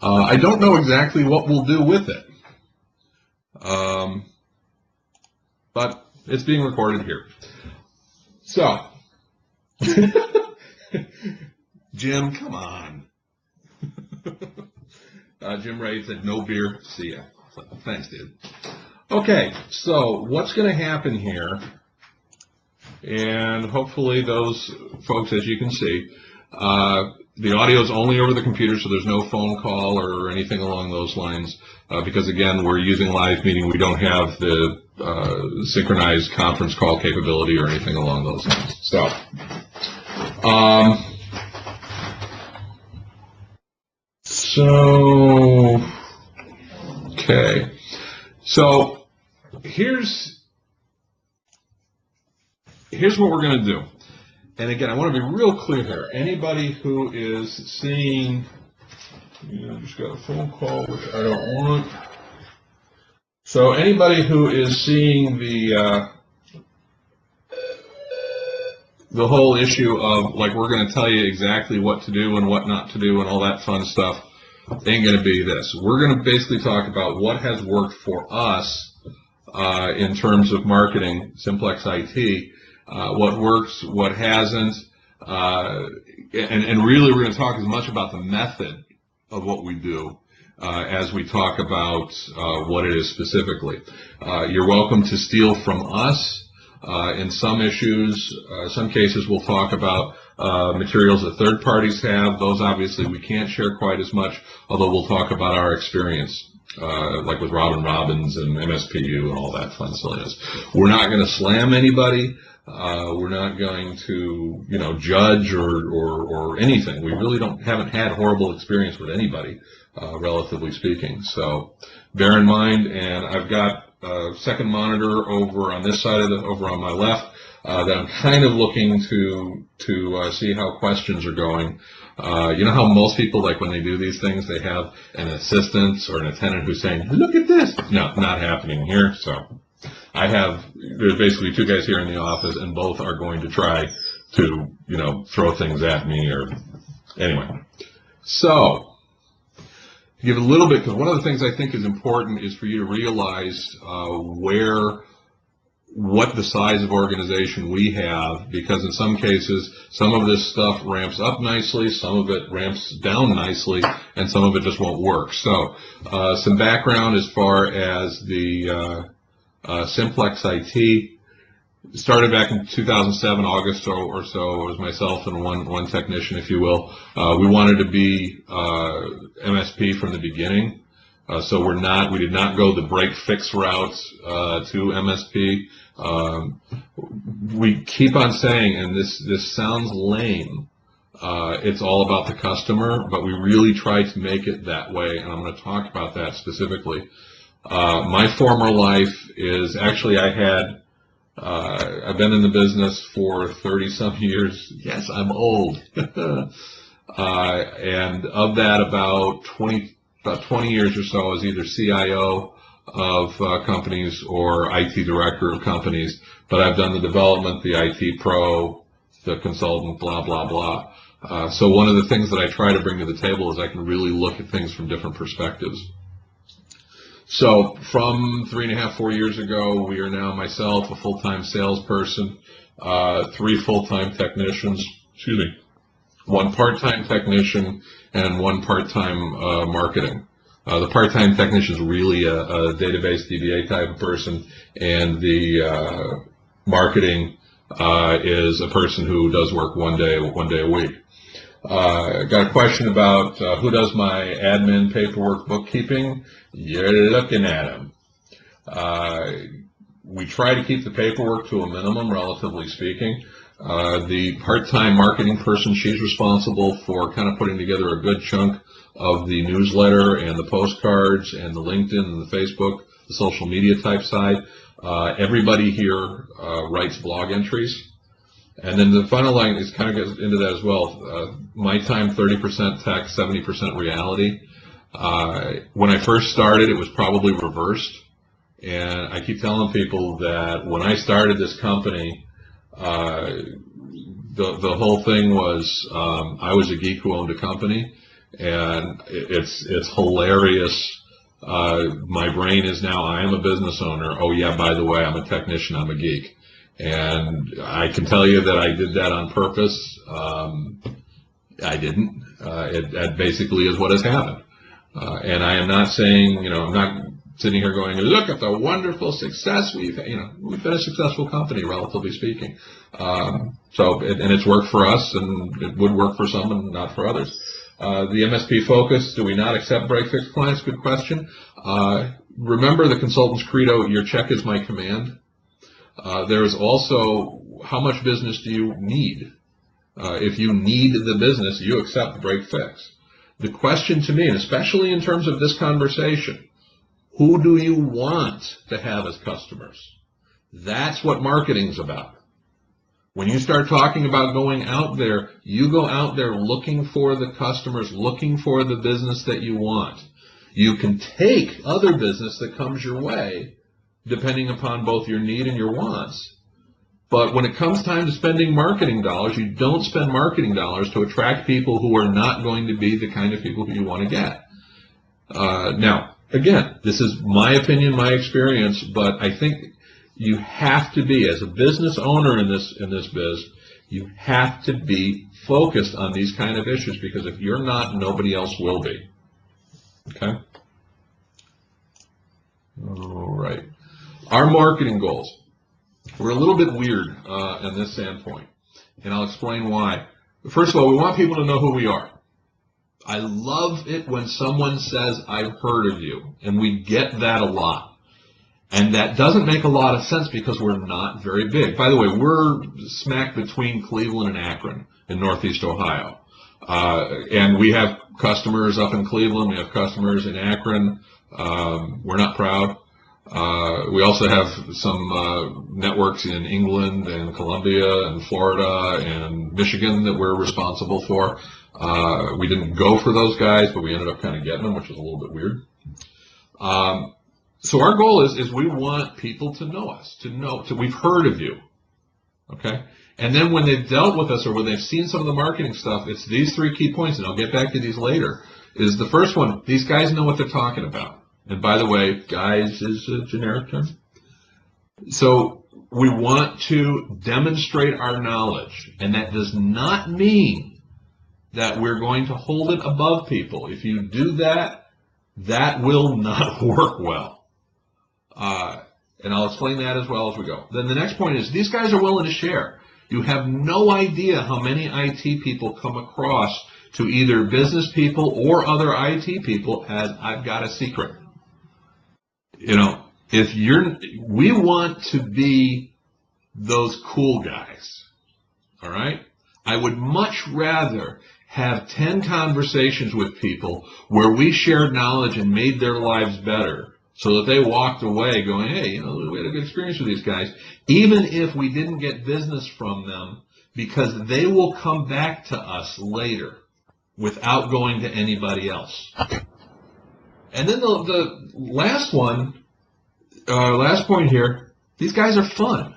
I don't know exactly what we'll do with it, but it's being recorded here. So, Jim, come on. Jim Ray said, no beer, see ya. So, thanks, dude. Okay, so what's going to happen here, and hopefully those folks, as you can see, the audio is only over the computer, so there's no phone call or anything along those lines, because again, we're using live meeting. We don't have the synchronized conference call capability or anything along those lines. So, okay. So here's what we're going to do. And again, I want to be real clear here. Anybody who is seeing, just got a phone call, which I don't want. So anybody who is seeing the whole issue of, like, we're going to tell you exactly what to do and what not to do and all that fun stuff, ain't going to be this. We're going to basically talk about what has worked for us in terms of marketing, Simplex-IT, what works, what hasn't, and really we're going to talk as much about the method of what we do as we talk about what it is specifically. You're welcome to steal from us. In some issues, some cases we'll talk about materials that third parties have. Those obviously we can't share quite as much, although we'll talk about our experience, like with Robin Robbins and MSPU and all that fun silliness. We're not going to slam anybody. We're not going to, judge or anything. We really haven't had horrible experience with anybody, relatively speaking. So bear in mind, and I've got a second monitor over on this side over on my left, that I'm kind of looking to see how questions are going. You know how most people, like when they do these things, they have an assistant or an attendant who's saying, look at this. No, not happening here. So there's basically two guys here in the office, and both are going to try to, throw things at me or anyway. So, to give a little bit, because one of the things I think is important is for you to realize what the size of organization we have, because in some cases, some of this stuff ramps up nicely, some of it ramps down nicely, and some of it just won't work. So, some background as far as the Simplex-IT started back in 2007, August or so. It was myself and one technician, if you will. We wanted to be MSP from the beginning. So we did not go the break-fix route to MSP. We keep on saying, and this sounds lame, it's all about the customer, but we really try to make it that way, and I'm going to talk about that specifically. My former life is actually I've been in the business for 30-some years. Yes, I'm old. And of that, about 20 years or so as either CIO of companies or IT director of companies. But I've done the development, the IT pro, the consultant, blah, blah, blah. So one of the things that I try to bring to the table is I can really look at things from different perspectives. So from 3.5, 4 years ago, we are now myself, a full-time salesperson, 3 full-time technicians, one part-time technician, and 1 part-time marketing. The part-time technician is really a database DBA type of person, and the marketing is a person who does work one day a week. Got a question about who does my admin, paperwork, bookkeeping. You're looking at them. We try to keep the paperwork to a minimum, relatively speaking. The part-time marketing person, she's responsible for kind of putting together a good chunk of the newsletter and the postcards and the LinkedIn and the Facebook, the social media type side. Everybody here writes blog entries. And then the final line is kind of gets into that as well. My time, 30% tech, 70% reality. When I first started, it was probably reversed. And I keep telling people that when I started this company, the whole thing was I was a geek who owned a company, and it's hilarious. My brain is now, I am a business owner. Oh yeah, by the way, I'm a technician, I'm a geek. And I can tell you that I did that on purpose. I didn't. That basically is what has happened. And I am not saying, I'm not sitting here going, look at the wonderful success we've been a successful company, relatively speaking. And it's worked for us, and it would work for some and not for others. The MSP focus, do we not accept break-fix clients? Good question. Remember the consultant's credo, your check is my command. There is also, how much business do you need? If you need the business, you accept break-fix. The question to me, and especially in terms of this conversation, who do you want to have as customers? That's what marketing's about. When you start talking about going out there, you go out there looking for the customers, looking for the business that you want. You can take other business that comes your way, depending upon both your need and your wants. But when it comes time to spending marketing dollars, you don't spend marketing dollars to attract people who are not going to be the kind of people who you want to get. Now, again, this is my opinion, my experience, but I think you have to be, as a business owner in this biz, you have to be focused on these kind of issues, because if you're not, nobody else will be. Okay? All right. Our marketing goals. We're a little bit weird in this standpoint, and I'll explain why. First of all, we want people to know who we are. I love it when someone says, I've heard of you, and we get that a lot. And that doesn't make a lot of sense because we're not very big. By the way, we're smack between Cleveland and Akron in Northeast Ohio. And we have customers up in Cleveland. We have customers in Akron. We're not proud. We also have some networks in England and Colombia and Florida and Michigan that we're responsible for. We didn't go for those guys, but we ended up kind of getting them, which was a little bit weird. So our goal is we want people to know us, we've heard of you, okay? And then when they've dealt with us or when they've seen some of the marketing stuff, it's these three key points, and I'll get back to these later, is the first one, these guys know what they're talking about. And by the way, guys is a generic term. So we want to demonstrate our knowledge, and that does not mean that we're going to hold it above people. If you do that, that will not work well. And I'll explain that as well as we go. Then the next point is these guys are willing to share. You have no idea how many IT people come across to either business people or other IT people as, I've got a secret. We want to be those cool guys. All right? I would much rather have 10 conversations with people where we shared knowledge and made their lives better so that they walked away going, hey, we had a good experience with these guys, even if we didn't get business from them, because they will come back to us later without going to anybody else. And then the last one, last point here, these guys are fun.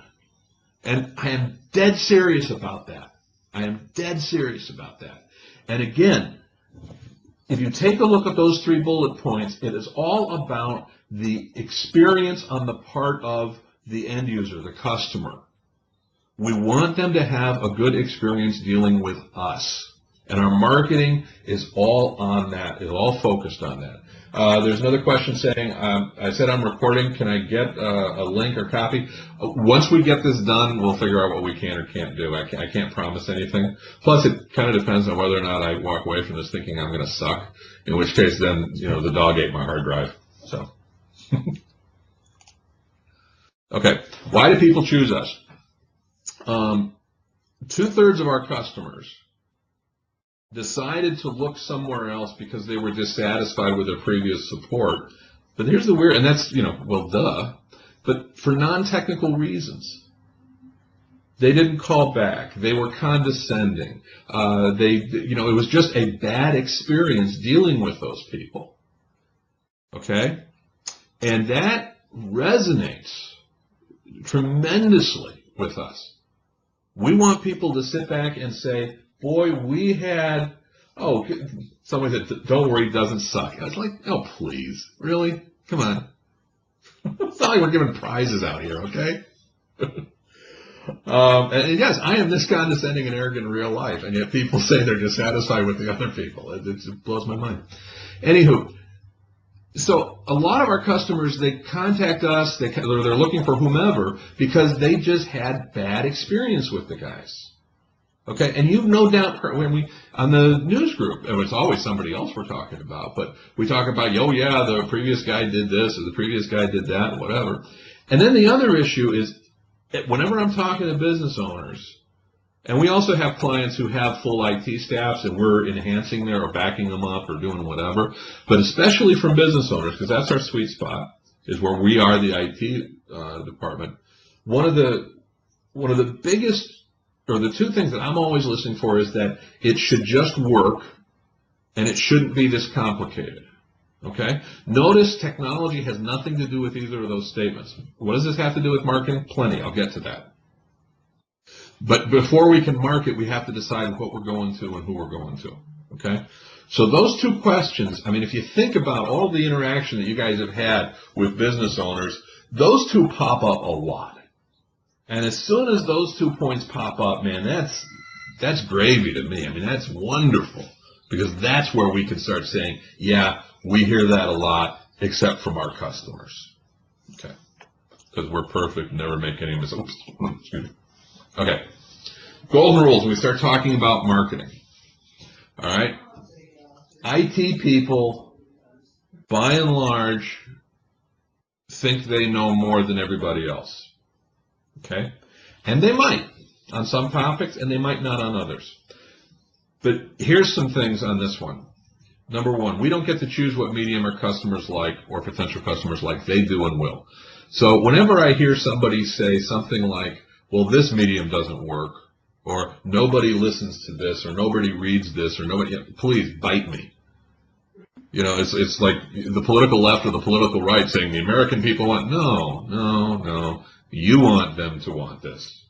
And I am dead serious about that. I am dead serious about that. And again, if you take a look at those 3 bullet points, it is all about the experience on the part of the end user, the customer. We want them to have a good experience dealing with us. And our marketing is all on that, is all focused on that. There's another question saying, I said I'm recording, can I get a link or copy? Once we get this done, we'll figure out what we can or can't do. I can't promise anything. Plus, it kind of depends on whether or not I walk away from this thinking I'm going to suck, in which case then, the dog ate my hard drive. So, okay, why do people choose us? 2/3 of our customers decided to look somewhere else because they were dissatisfied with their previous support. But here's the weird, and that's, well, duh, but for non-technical reasons. They didn't call back. They were condescending. It was just a bad experience dealing with those people. Okay? And that resonates tremendously with us. We want people to sit back and say, boy, we had Oh, somebody said, don't worry, it doesn't suck. I was like, oh, please. Really? Come on. It's not like we're giving prizes out here, okay? And yes, I am this condescending and arrogant in real life, and yet people say they're dissatisfied with the other people. It blows my mind. Anywho, so a lot of our customers, they contact us, they're looking for whomever because they just had bad experience with the guys. Okay, and you've no doubt when we on the news group, and it's always somebody else we're talking about, but we talk about, oh yeah, the previous guy did this or the previous guy did that, whatever. And then the other issue is whenever I'm talking to business owners, and we also have clients who have full IT staffs and we're enhancing there or backing them up or doing whatever, but especially from business owners, because that's our sweet spot, is where we are the IT department. One of the biggest, or the two things that I'm always listening for is that it should just work and it shouldn't be this complicated. Okay? Notice technology has nothing to do with either of those statements. What does this have to do with marketing? Plenty. I'll get to that. But before we can market, we have to decide what we're going to and who we're going to. Okay? So those two questions, I mean, if you think about all the interaction that you guys have had with business owners, those two pop up a lot. And as soon as those 2 points pop up, man, that's gravy to me. I mean, that's wonderful because that's where we can start saying, yeah, we hear that a lot, except from our customers. Okay. Because we're perfect, never make any mistakes. Excuse me. Okay. Golden rules. We start talking about marketing. All right. IT people, by and large, think they know more than everybody else. Okay? And they might on some topics, and they might not on others. But here's some things on this one. Number one, we don't get to choose what medium our customers like or potential customers like. They do and will. So whenever I hear somebody say something like, well, this medium doesn't work, or nobody listens to this, or nobody reads this, or nobody, please bite me. You know, it's like the political left or the political right saying the American people want, no. You want them to want this.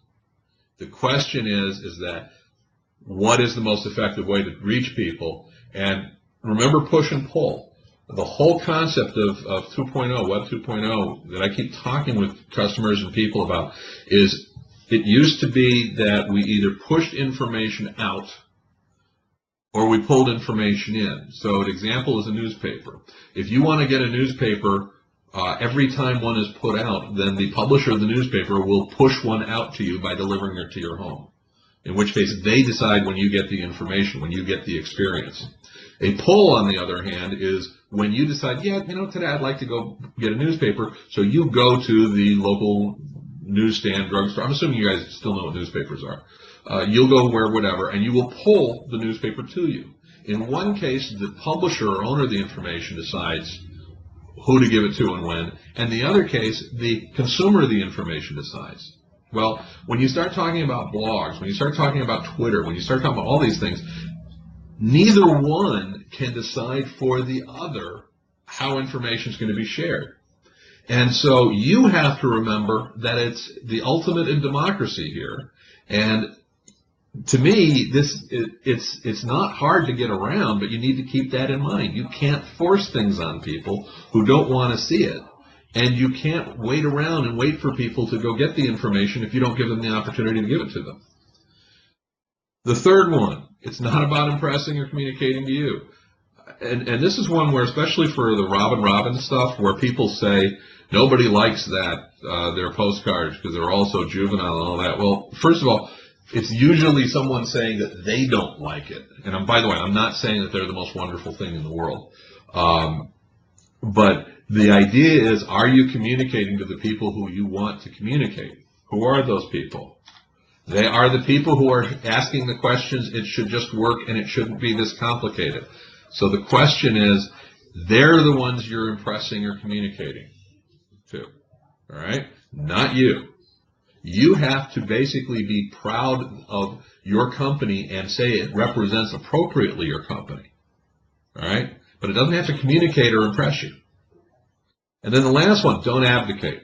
The question is that what is the most effective way to reach people? And remember push and pull. The whole concept of 2.0, Web 2.0, that I keep talking with customers and people about is it used to be that we either pushed information out or we pulled information in. So an example is a newspaper. If you want to get a newspaper, every time one is put out, then the publisher of the newspaper will push one out to you by delivering it to your home. In which case, they decide when you get the information, when you get the experience. A pull, on the other hand, is when you decide, yeah, you know, today I'd like to go get a newspaper, so you go to the local newsstand, drugstore. I'm assuming you guys still know what newspapers are. You'll go where, whatever, and you will pull the newspaper to you. In one case, the publisher or owner of the information decides who to give it to and when. And the other case, the consumer of the information decides. Well, when you start talking about blogs, when you start talking about Twitter, when you start talking about all these things, neither one can decide for the other how information is going to be shared. And so you have to remember that it's the ultimate in democracy here. And to me, it's not hard to get around, but you need to keep that in mind. You can't force things on people who don't want to see it. And you can't wait around and wait for people to go get the information if you don't give them the opportunity to give it to them. The third one, it's not about impressing or communicating to you. And this is one where, especially for the Robin stuff, where people say nobody likes that, their postcards because they're all so juvenile and all that. Well, first of all, it's usually someone saying that they don't like it. And by the way, I'm not saying that they're the most wonderful thing in the world. But the idea is, are you communicating to the people who you want to communicate? Who are those people? They are the people who are asking the questions, it should just work and it shouldn't be this complicated. So the question is, they're the ones you're impressing or communicating to. All right? Not you. You have to basically be proud of your company and say it represents appropriately your company. All right? But it doesn't have to communicate or impress you. And then the last one, don't abdicate.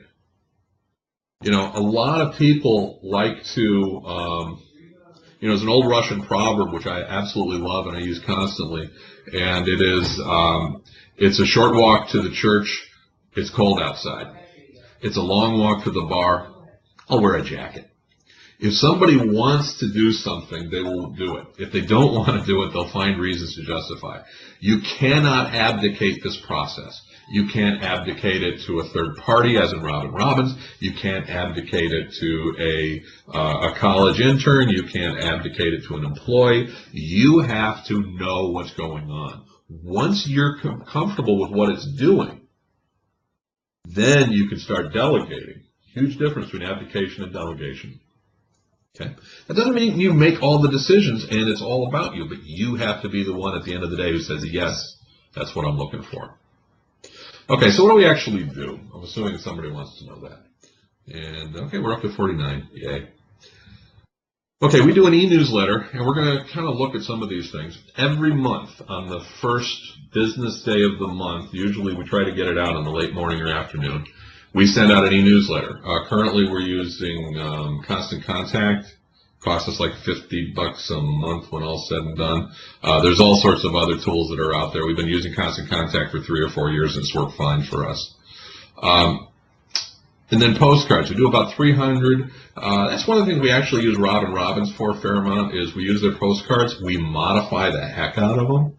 You know, a lot of people like to, there's an old Russian proverb which I absolutely love and I use constantly, and it is, it's a short walk to the church, it's cold outside. It's a long walk to the bar, I'll wear a jacket. If somebody wants to do something, they will do it. If they don't want to do it, they'll find reasons to justify. You cannot abdicate this process. You can't abdicate it to a third party, as in Robin Robbins. You can't abdicate it to a college intern. You can't abdicate it to an employee. You have to know what's going on. Once you're comfortable with what it's doing, then you can start delegating. Huge difference between abdication and delegation. Okay? That doesn't mean you make all the decisions and it's all about you, but you have to be the one at the end of the day who says, yes, that's what I'm looking for. Okay, so what do we actually do? I'm assuming that somebody wants to know that. And, okay, we're up to 49. Yay. Okay, we do an e-newsletter, and we're going to kind of look at some of these things. Every month, on the first business day of the month, usually we try to get it out in the late morning or afternoon, we send out an e-newsletter. Currently, we're using Constant Contact. Costs us like $50 a month when all's said and done. There's all sorts of other tools that are out there. We've been using Constant Contact for 3 or 4 years, and it's worked fine for us. And then postcards. We do about 300. That's one of the things we actually use Robin Robbins for a fair amount, is we use their postcards. We modify the heck out of them.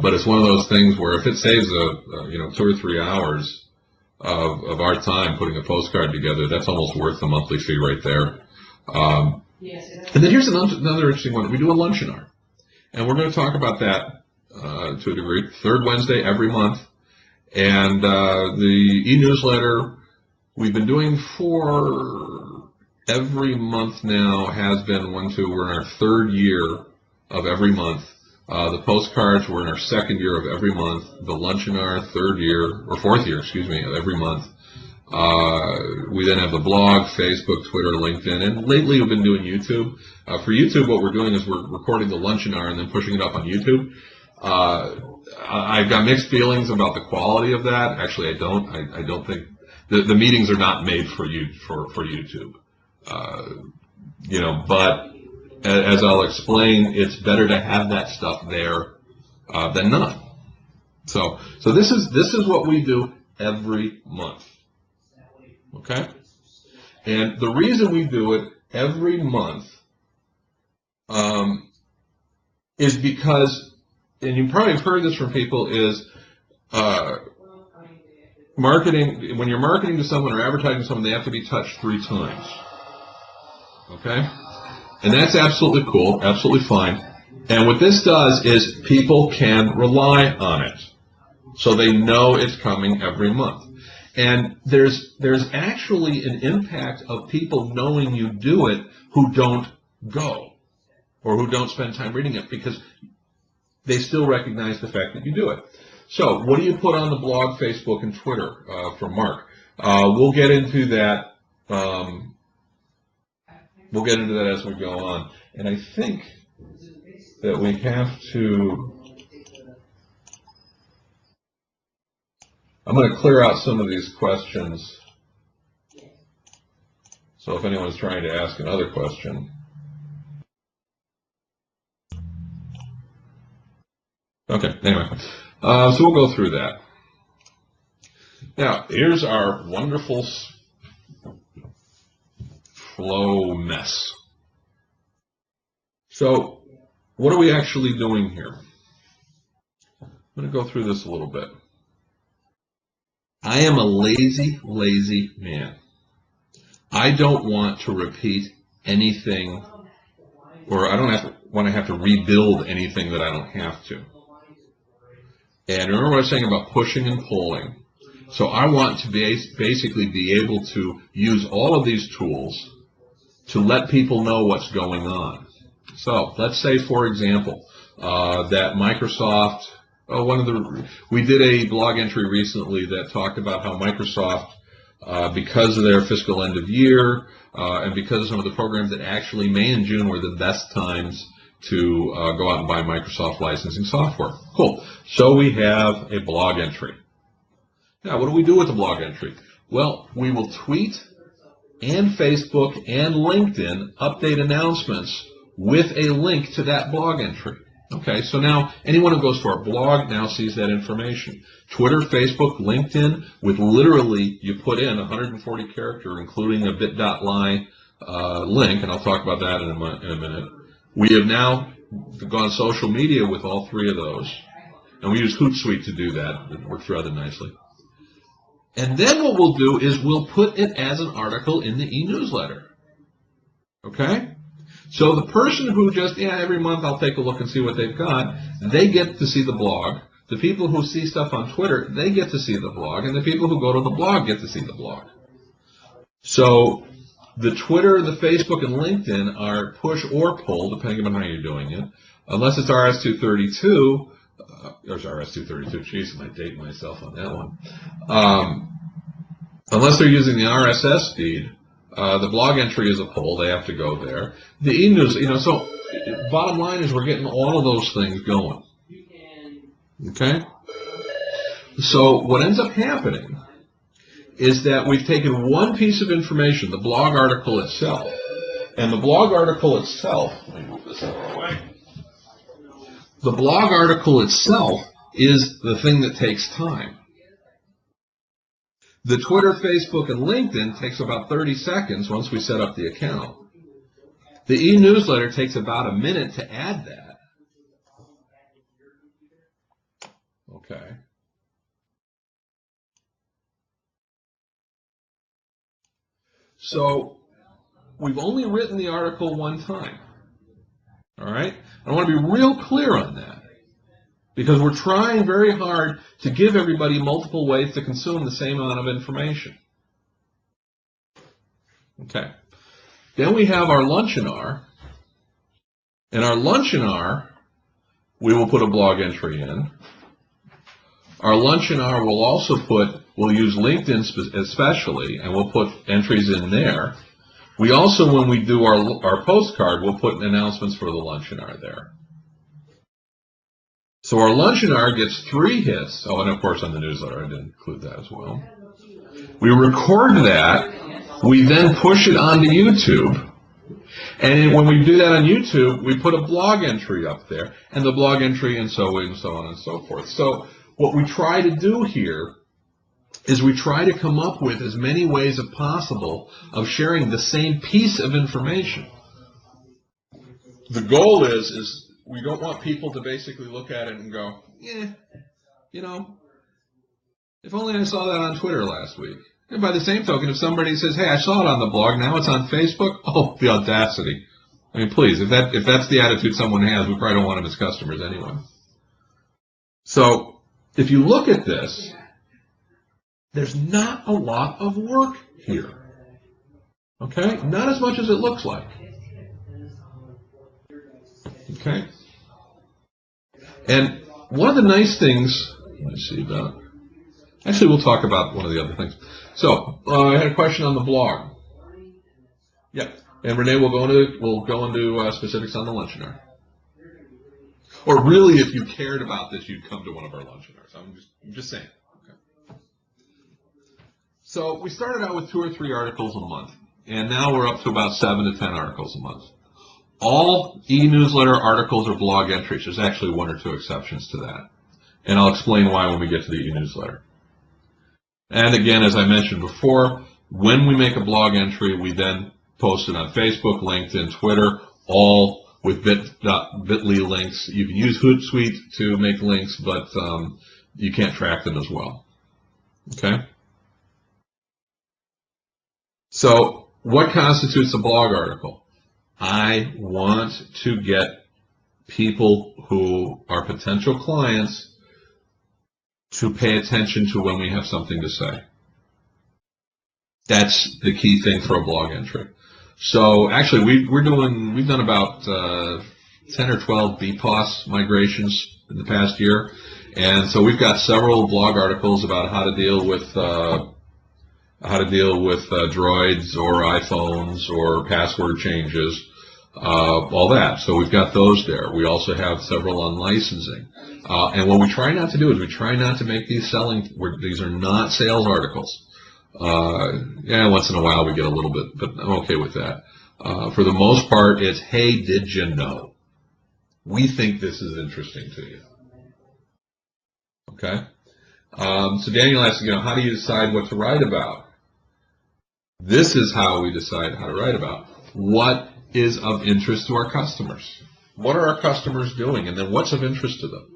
But it's one of those things where if it saves 2 or 3 hours of our time putting a postcard together, that's almost worth the monthly fee right there. And then here's another interesting one. We do a Luncheon, and we're going to talk about that to a degree. Third Wednesday every month, and the e-newsletter we've been doing for every month now has been we're in our 3rd year of every month. The postcards, we're in our 2nd year of every month. The Luncheon, 4th year, of every month. We then have the blog, Facebook, Twitter, LinkedIn, and lately we've been doing YouTube. For YouTube, what we're doing is we're recording the Luncheon and then pushing it up on YouTube. I've got mixed feelings about the quality of that. Actually, I don't. I don't think the meetings are not made for YouTube. But as I'll explain, it's better to have that stuff there than none. So this is what we do every month. Okay? And the reason we do it every month is because, and you probably have heard this from people, is marketing, when you're marketing to someone or advertising to someone, they have to be touched 3 times. Okay? And that's absolutely cool, absolutely fine. And what this does is people can rely on it. So they know it's coming every month. And there's actually an impact of people knowing you do it who don't go or who don't spend time reading it, because they still recognize the fact that you do it. So what do you put on the blog, Facebook, and Twitter from Mark? We'll get into that. We'll get into that as we go on. And I think that we have to... I'm going to clear out some of these questions. So if anyone's trying to ask another question. Okay, anyway. So we'll go through that. Now, here's our wonderful flow mess. So, what are we actually doing here? I'm going to go through this a little bit. I am a lazy, lazy man. I don't want to repeat anything, or I don't want to have to rebuild anything that I don't have to. And remember what I was saying about pushing and pulling. So I want to basically be able to use all of these tools to let people know what's going on. So let's say, for example, that Microsoft... we did a blog entry recently that talked about how Microsoft, because of their fiscal end of year, and because of some of the programs that actually May and June were the best times to go out and buy Microsoft licensing software. Cool. So we have a blog entry. Now, what do we do with the blog entry? Well, we will tweet and Facebook and LinkedIn update announcements with a link to that blog entry. Okay, so now anyone who goes to our blog now sees that information. Twitter, Facebook, LinkedIn, with literally you put in 140 character, including a bit.ly link, and I'll talk about that in a minute. We have now gone social media with all three of those, and we use Hootsuite to do that. It works rather nicely. And then what we'll do is we'll put it as an article in the e-newsletter. Okay? So the person who just, every month I'll take a look and see what they've got, they get to see the blog. The people who see stuff on Twitter, they get to see the blog. And the people who go to the blog get to see the blog. So the Twitter, the Facebook, and LinkedIn are push or pull, depending on how you're doing it. Unless it's RS-232, there's RS-232, jeez, I might date myself on that one. Unless they're using the RSS feed, the blog entry is a pull, they have to go there. The e-news, so bottom line is we're getting all of those things going. Okay? So what ends up happening is that we've taken one piece of information, the blog article itself, and the blog article itself, let me move this out of the way. The blog article itself is the thing that takes time. The Twitter, Facebook, and LinkedIn takes about 30 seconds once we set up the account. The e-newsletter takes about a minute to add that. Okay. So we've only written the article one time. All right? I want to be real clear on that, because we're trying very hard to give everybody multiple ways to consume the same amount of information. Okay. Then we have our Luncheon hour. In our Luncheon hour, we will put a blog entry in. Our Luncheon hour will also we'll use LinkedIn especially, and we'll put entries in there. We also, when we do our postcard, we'll put announcements for the Luncheon hour there. So our Luncheon hour gets 3 hits. Oh, and of course on the newsletter, I didn't include that as well. We record that. We then push it onto YouTube. And when we do that on YouTube, we put a blog entry up there, and the blog entry, and so on and so forth. So what we try to do here is we try to come up with as many ways as possible of sharing the same piece of information. The goal is we don't want people to basically look at it and go, if only I saw that on Twitter last week. And by the same token, if somebody says, hey, I saw it on the blog, now it's on Facebook, oh, the audacity. I mean, please, if that's the attitude someone has, we probably don't want them as customers anyway. So if you look at this, there's not a lot of work here. Okay? Not as much as it looks like. Okay? And one of the nice things, let me see about, actually we'll talk about one of the other things. So, I had a question on the blog. Yeah. And Renee will go into specifics on the Luncheon hour. Or really, if you cared about this, you'd come to one of our Luncheon hours. I'm just saying. Okay. So we started out with 2 or 3 articles a month, and now we're up to about 7 to 10 articles a month. All e-newsletter articles or blog entries. There's actually 1 or 2 exceptions to that, and I'll explain why when we get to the e-newsletter. And again, as I mentioned before, when we make a blog entry, we then post it on Facebook, LinkedIn, Twitter, all with bit.ly links. You can use Hootsuite to make links, but you can't track them as well. Okay? So what constitutes a blog article? I want to get people who are potential clients to pay attention to when we have something to say. That's the key thing for a blog entry. So actually, we've done about 10 or 12 BPOS migrations in the past year, and so we've got several blog articles about how to deal with droids or iPhones or password changes, all that. So we've got those there. We also have several on licensing. And what we try not to do is we try not to make these these are not sales articles. Yeah, once in a while we get a little bit, but I'm okay with that. For the most part, it's, hey, did you know? We think this is interesting to you. Okay? So Daniel asks, how do you decide what to write about? This is how we decide how to write about. What is of interest to our customers? What are our customers doing? And then what's of interest to them?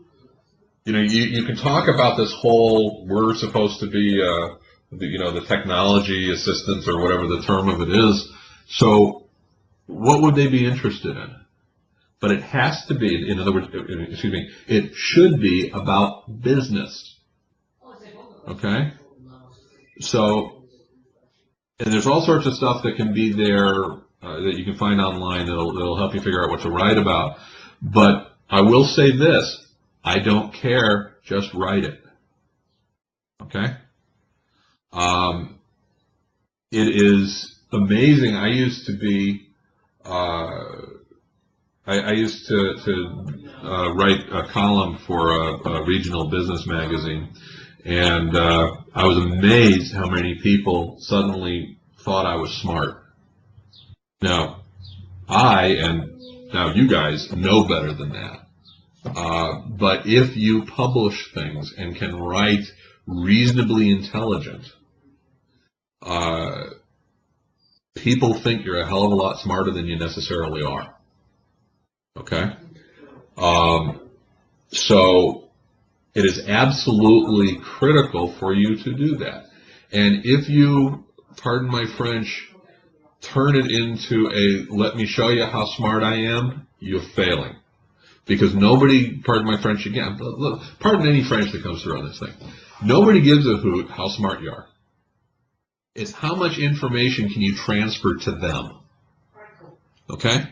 You can talk about this whole, we're supposed to be, the technology assistants or whatever the term of it is. So what would they be interested in? But it has to be, in other words, it should be about business. Okay? So, and there's all sorts of stuff that can be there that you can find online that'll help you figure out what to write about. But I will say this, I don't care, just write it. Okay? It is amazing. I used to be, I used to write a column for a regional business magazine, and I was amazed how many people suddenly thought I was smart. Now, now you guys know better than that. But if you publish things and can write reasonably intelligent, people think you're a hell of a lot smarter than you necessarily are. Okay? So it is absolutely critical for you to do that. And if you, pardon my French, turn it into a let me show you how smart I am, you're failing. Because nobody, pardon my French again, look, pardon any French that comes through on this thing, nobody gives a hoot how smart you are. It's how much information can you transfer to them. Okay?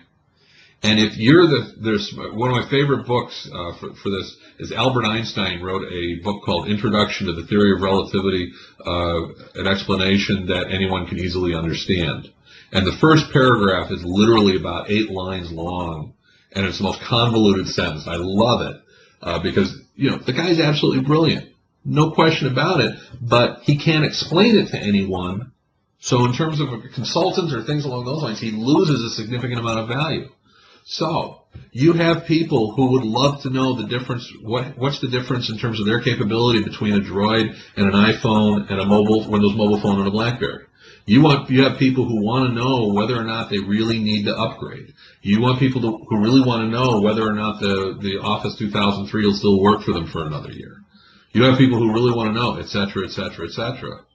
And if you're there's one of my favorite books for this is Albert Einstein wrote a book called Introduction to the Theory of Relativity, an explanation that anyone can easily understand. And the first paragraph is literally about 8 lines long, and it's the most convoluted sentence. I love it because the guy's absolutely brilliant, no question about it. But he can't explain it to anyone. So in terms of consultants or things along those lines, he loses a significant amount of value. So you have people who would love to know the difference. What's the difference in terms of their capability between a Droid and an iPhone and a Windows mobile phone and a BlackBerry? You have people who want to know whether or not they really need to upgrade. You want people who really want to know whether or not the Office 2003 will still work for them for another year. You have people who really want to know, et cetera, et cetera, et cetera.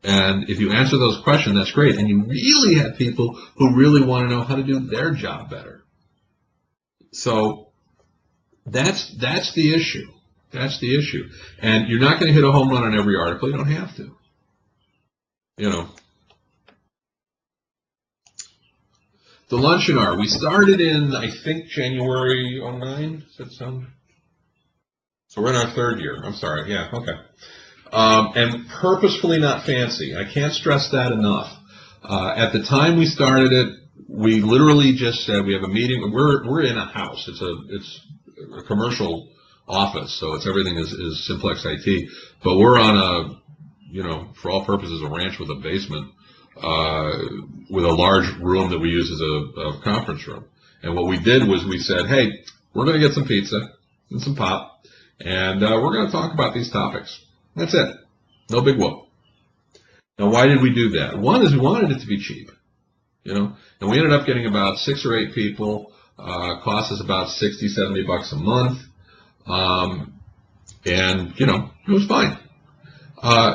And if you answer those questions, that's great. And you really have people who really want to know how to do their job better. So that's the issue. That's the issue. And you're not going to hit a home run on every article. You don't have to. The Luncheon hour. We started in, I think, January 09. Does that sound? So we're in our 3rd year. I'm sorry. Yeah, okay. And purposefully not fancy. I can't stress that enough. At the time we started it, we literally just said we have a meeting. We're in a house. It's a commercial office, so everything is Simplex-IT. But we're on for all purposes, a ranch with a basement, with a large room that we use as a conference room. And what we did was we said, hey, we're going to get some pizza and some pop, and we're going to talk about these topics. That's it. No big whoop. Now, why did we do that? One is we wanted it to be cheap, and we ended up getting about 6 or 8 people. Cost us about $60-70 a month, and it was fine.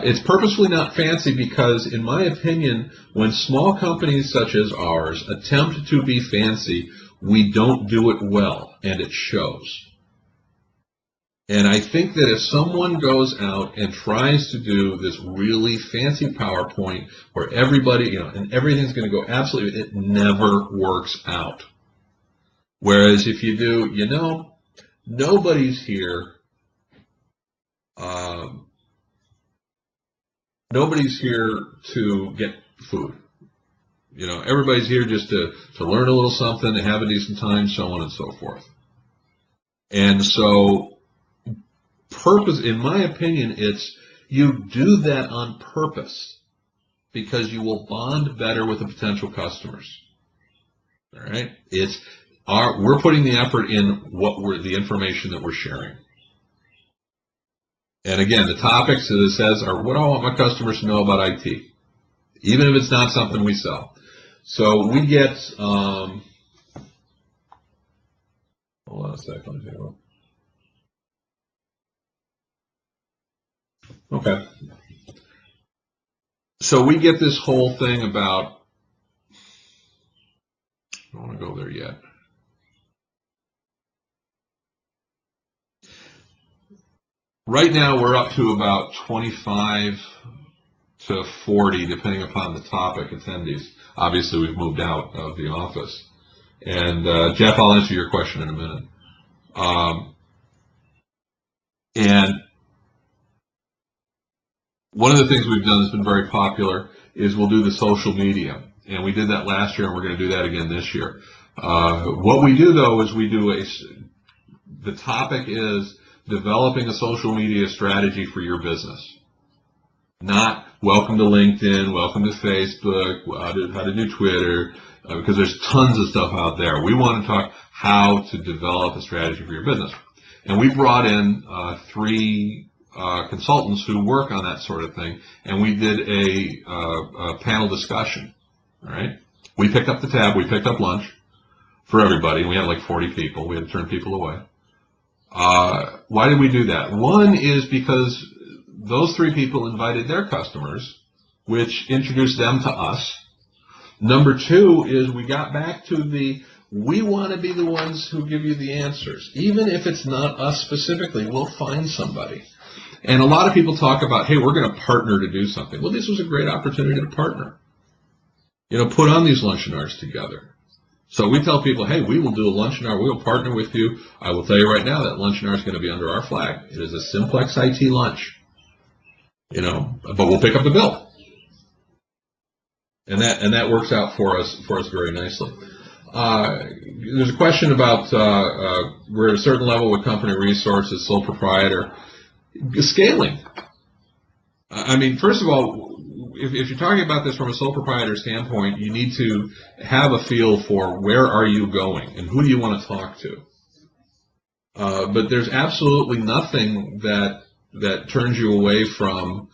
It's purposefully not fancy because, in my opinion, when small companies such as ours attempt to be fancy, we don't do it well, and it shows. And I think that if someone goes out and tries to do this really fancy PowerPoint where everybody, and everything's going to go absolutely, it never works out. Whereas if you do, nobody's here. Nobody's here to get food. Everybody's here just to learn a little something, to have a decent time, so on and so forth. And so, in my opinion, you do that on purpose because you will bond better with the potential customers. All right, we're putting the effort in the information that we're sharing. And again, the topics that it says are what I want my customers to know about IT, even if it's not something we sell. So we get, hold on a second here. Okay. So we get this whole thing about, I don't want to go there yet. Right now we're up to about 25 to 40, depending upon the topic, attendees. Obviously, we've moved out of the office. And Jeff, I'll answer your question in a minute. And one of the things we've done that's been very popular is we'll do the social media. And we did that last year, and we're going to do that again this year. What we do, though, is the topic is developing a social media strategy for your business. Not welcome to LinkedIn, welcome to Facebook, how to do Twitter, because there's tons of stuff out there. We want to talk how to develop a strategy for your business. And we brought in 3 consultants who work on that sort of thing, and we did a panel discussion. All right, we picked up the tab, we picked up lunch for everybody. We had like 40 people. We had to turn people away. Why did we do that? One is because those 3 people invited their customers, which introduced them to us. Number 2 is we got back to we want to be the ones who give you the answers. Even if it's not us specifically, we'll find somebody. And a lot of people talk about, hey, we're going to partner to do something. Well, this was a great opportunity to partner. Put on these luncheon hours together. So we tell people, hey, we will do a luncheon hour. We will partner with you. I will tell you right now that luncheon hour is going to be under our flag. It is a Simplex-IT lunch. But we'll pick up the bill. And that works out for us very nicely. There's a question about we're at a certain level with company resources, sole proprietor. Scaling. I mean, first of all, if you're talking about this from a sole proprietor standpoint, you need to have a feel for where are you going and who do you want to talk to. But there's absolutely nothing that turns you away from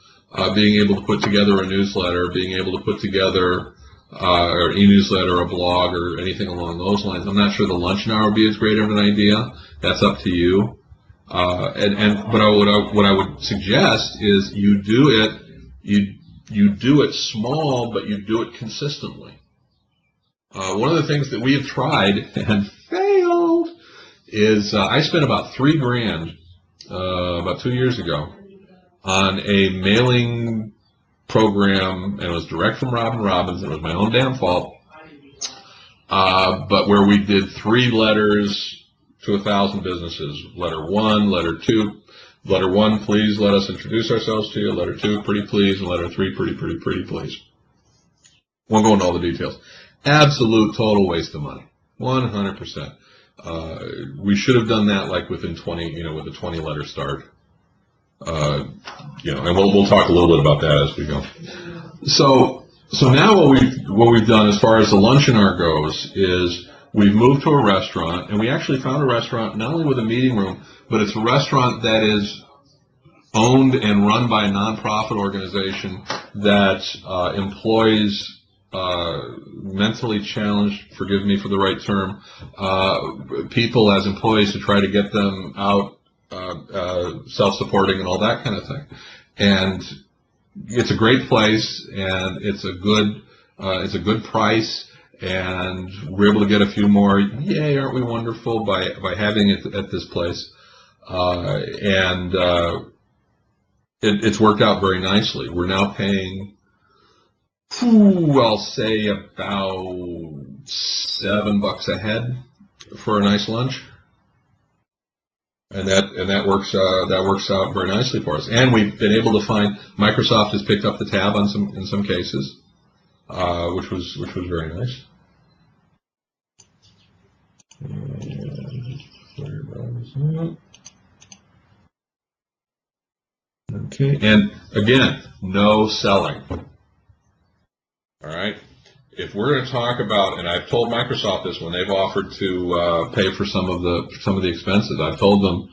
being able to put together a newsletter, being able to put together or e-newsletter, a blog, or anything along those lines. I'm not sure the luncheon hour would be as great of an idea. That's up to you. But what I would suggest is you do it small, but you do it consistently. One of the things that we have tried and failed is I spent about $3,000 about 2 years ago on a mailing program, and it was direct from Robin Robbins. It was my own damn fault, but where we did 3 letters to 1,000 businesses. Letter 1, letter 2. Letter 1, please let us introduce ourselves to you. Letter 2, pretty please. And letter 3, pretty please. Won't go into all the details. Absolute total waste of money. 100%. We should have done that like within 20, with a 20-letter start. And we'll talk a little bit about that as we go. So now what we've done as far as the luncheon hour goes is we've moved to a restaurant, and we actually found a restaurant not only with a meeting room, but it's a restaurant that is owned and run by a nonprofit organization that employs mentally challenged, forgive me for the right term, people as employees to try to get them out self-supporting and all that kind of thing. And it's a great place, and it's a good price. And we're able to get a few more, yay, aren't we wonderful, by having it at this place. It's worked out very nicely. We're now paying, I'll say about $7 a head for a nice lunch. And that works out very nicely for us. And we've been able to find, Microsoft has picked up the tab in some cases, which was very nice. Okay, and again, no selling. All right, if we're going to talk about, and I've told Microsoft this when they've offered to pay for some of the expenses, I've told them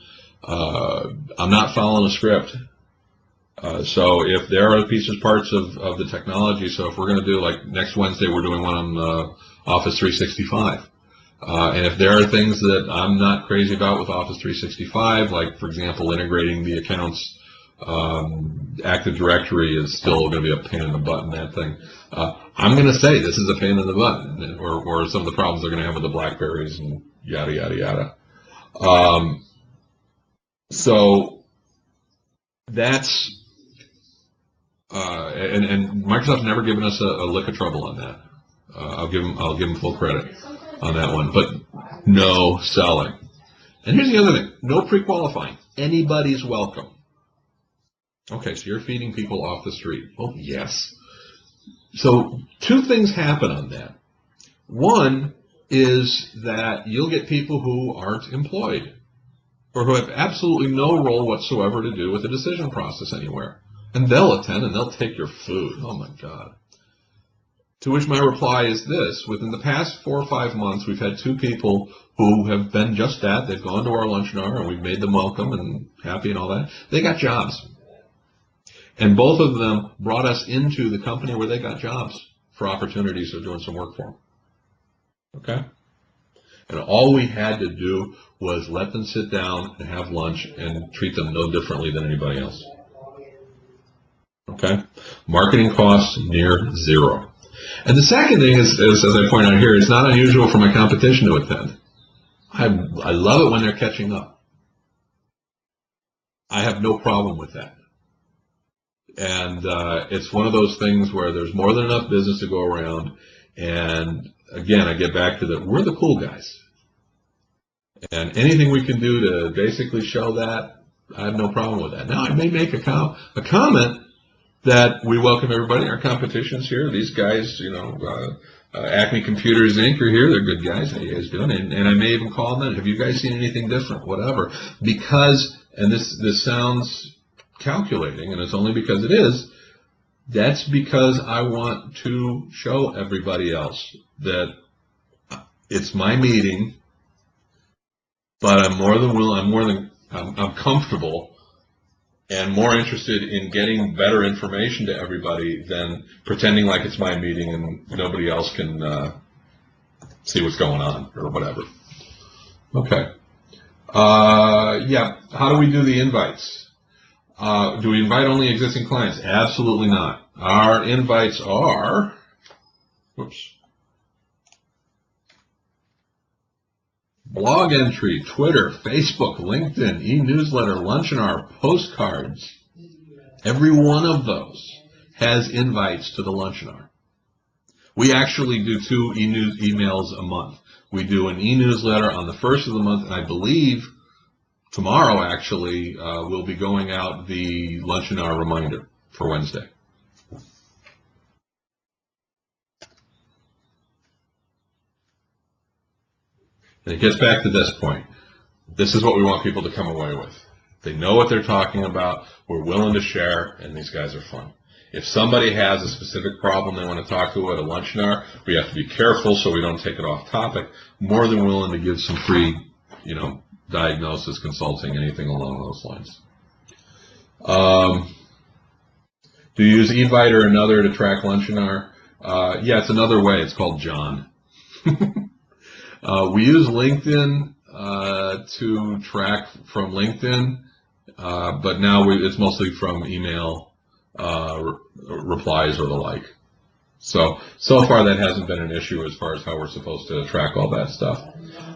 I'm not following a script. So if there are parts of the technology, so if we're going to do, like next Wednesday, we're doing one on Office 365. And if there are things that I'm not crazy about with Office 365, like, for example, integrating the accounts, Active Directory is still going to be a pain in the butt in that thing. I'm going to say this is a pain in the butt, or some of the problems they're going to have with the BlackBerries and yada, yada, yada. So that's, and Microsoft's never given us a lick of trouble on that. I'll give them full credit on that one, but no selling. And here's the other thing: no pre-qualifying. Anybody's welcome. Okay, so you're feeding people off the street. Oh, yes. So two things happen on that. One is that you'll get people who aren't employed or who have absolutely no role whatsoever to do with the decision process anywhere. And they'll attend and they'll take your food. Oh, my God. To which my reply is this: within the past 4 or 5 months, we've had 2 people who have been just that. They've gone to our luncheon hour, and we've made them welcome and happy and all that. They got jobs. And both of them brought us into the company where they got jobs for opportunities of doing some work for them. Okay? And all we had to do was let them sit down and have lunch and treat them no differently than anybody else. Okay? Marketing costs near zero. And the second thing is, as I point out here, it's not unusual for my competition to attend. I love it when they're catching up. I have no problem with that. And it's one of those things where there's more than enough business to go around. And again, I get back to that, we're the cool guys. And anything we can do to basically show that, I have no problem with that. Now, I may make a comment that we welcome everybody. Our competition's here. These guys, Acme Computers Inc. are here. They're good guys. How you guys doing? And I may even call them in. Have you guys seen anything different? Whatever. Because, and this sounds calculating, and it's only because it is, that's because I want to show everybody else that it's my meeting, but I'm more than willing, I'm comfortable and more interested in getting better information to everybody than pretending like it's my meeting and nobody else can see what's going on or whatever. Okay. Yeah, how do we do the invites? Do we invite only existing clients? Absolutely not. Our invites are, blog entry, Twitter, Facebook, LinkedIn, e-newsletter, Luncheon Hour, Postcards. Every one of those has invites to the Luncheon Hour. We actually do 2 emails a month. We do an e-newsletter on the first of the month, and I believe tomorrow actually will be going out the Luncheon Hour reminder for Wednesday. And it gets back to this point. This is what we want people to come away with. They know what they're talking about, we're willing to share, and these guys are fun. If somebody has a specific problem they want to talk to at a luncheon hour, we have to be careful so we don't take it off topic. More than willing to give some free, diagnosis, consulting, anything along those lines. Do you use eVite or another to track luncheon hour? Yeah, it's another way. It's called John. We use LinkedIn to track from LinkedIn, but now it's mostly from email replies or the like. So far that hasn't been an issue as far as how we're supposed to track all that stuff.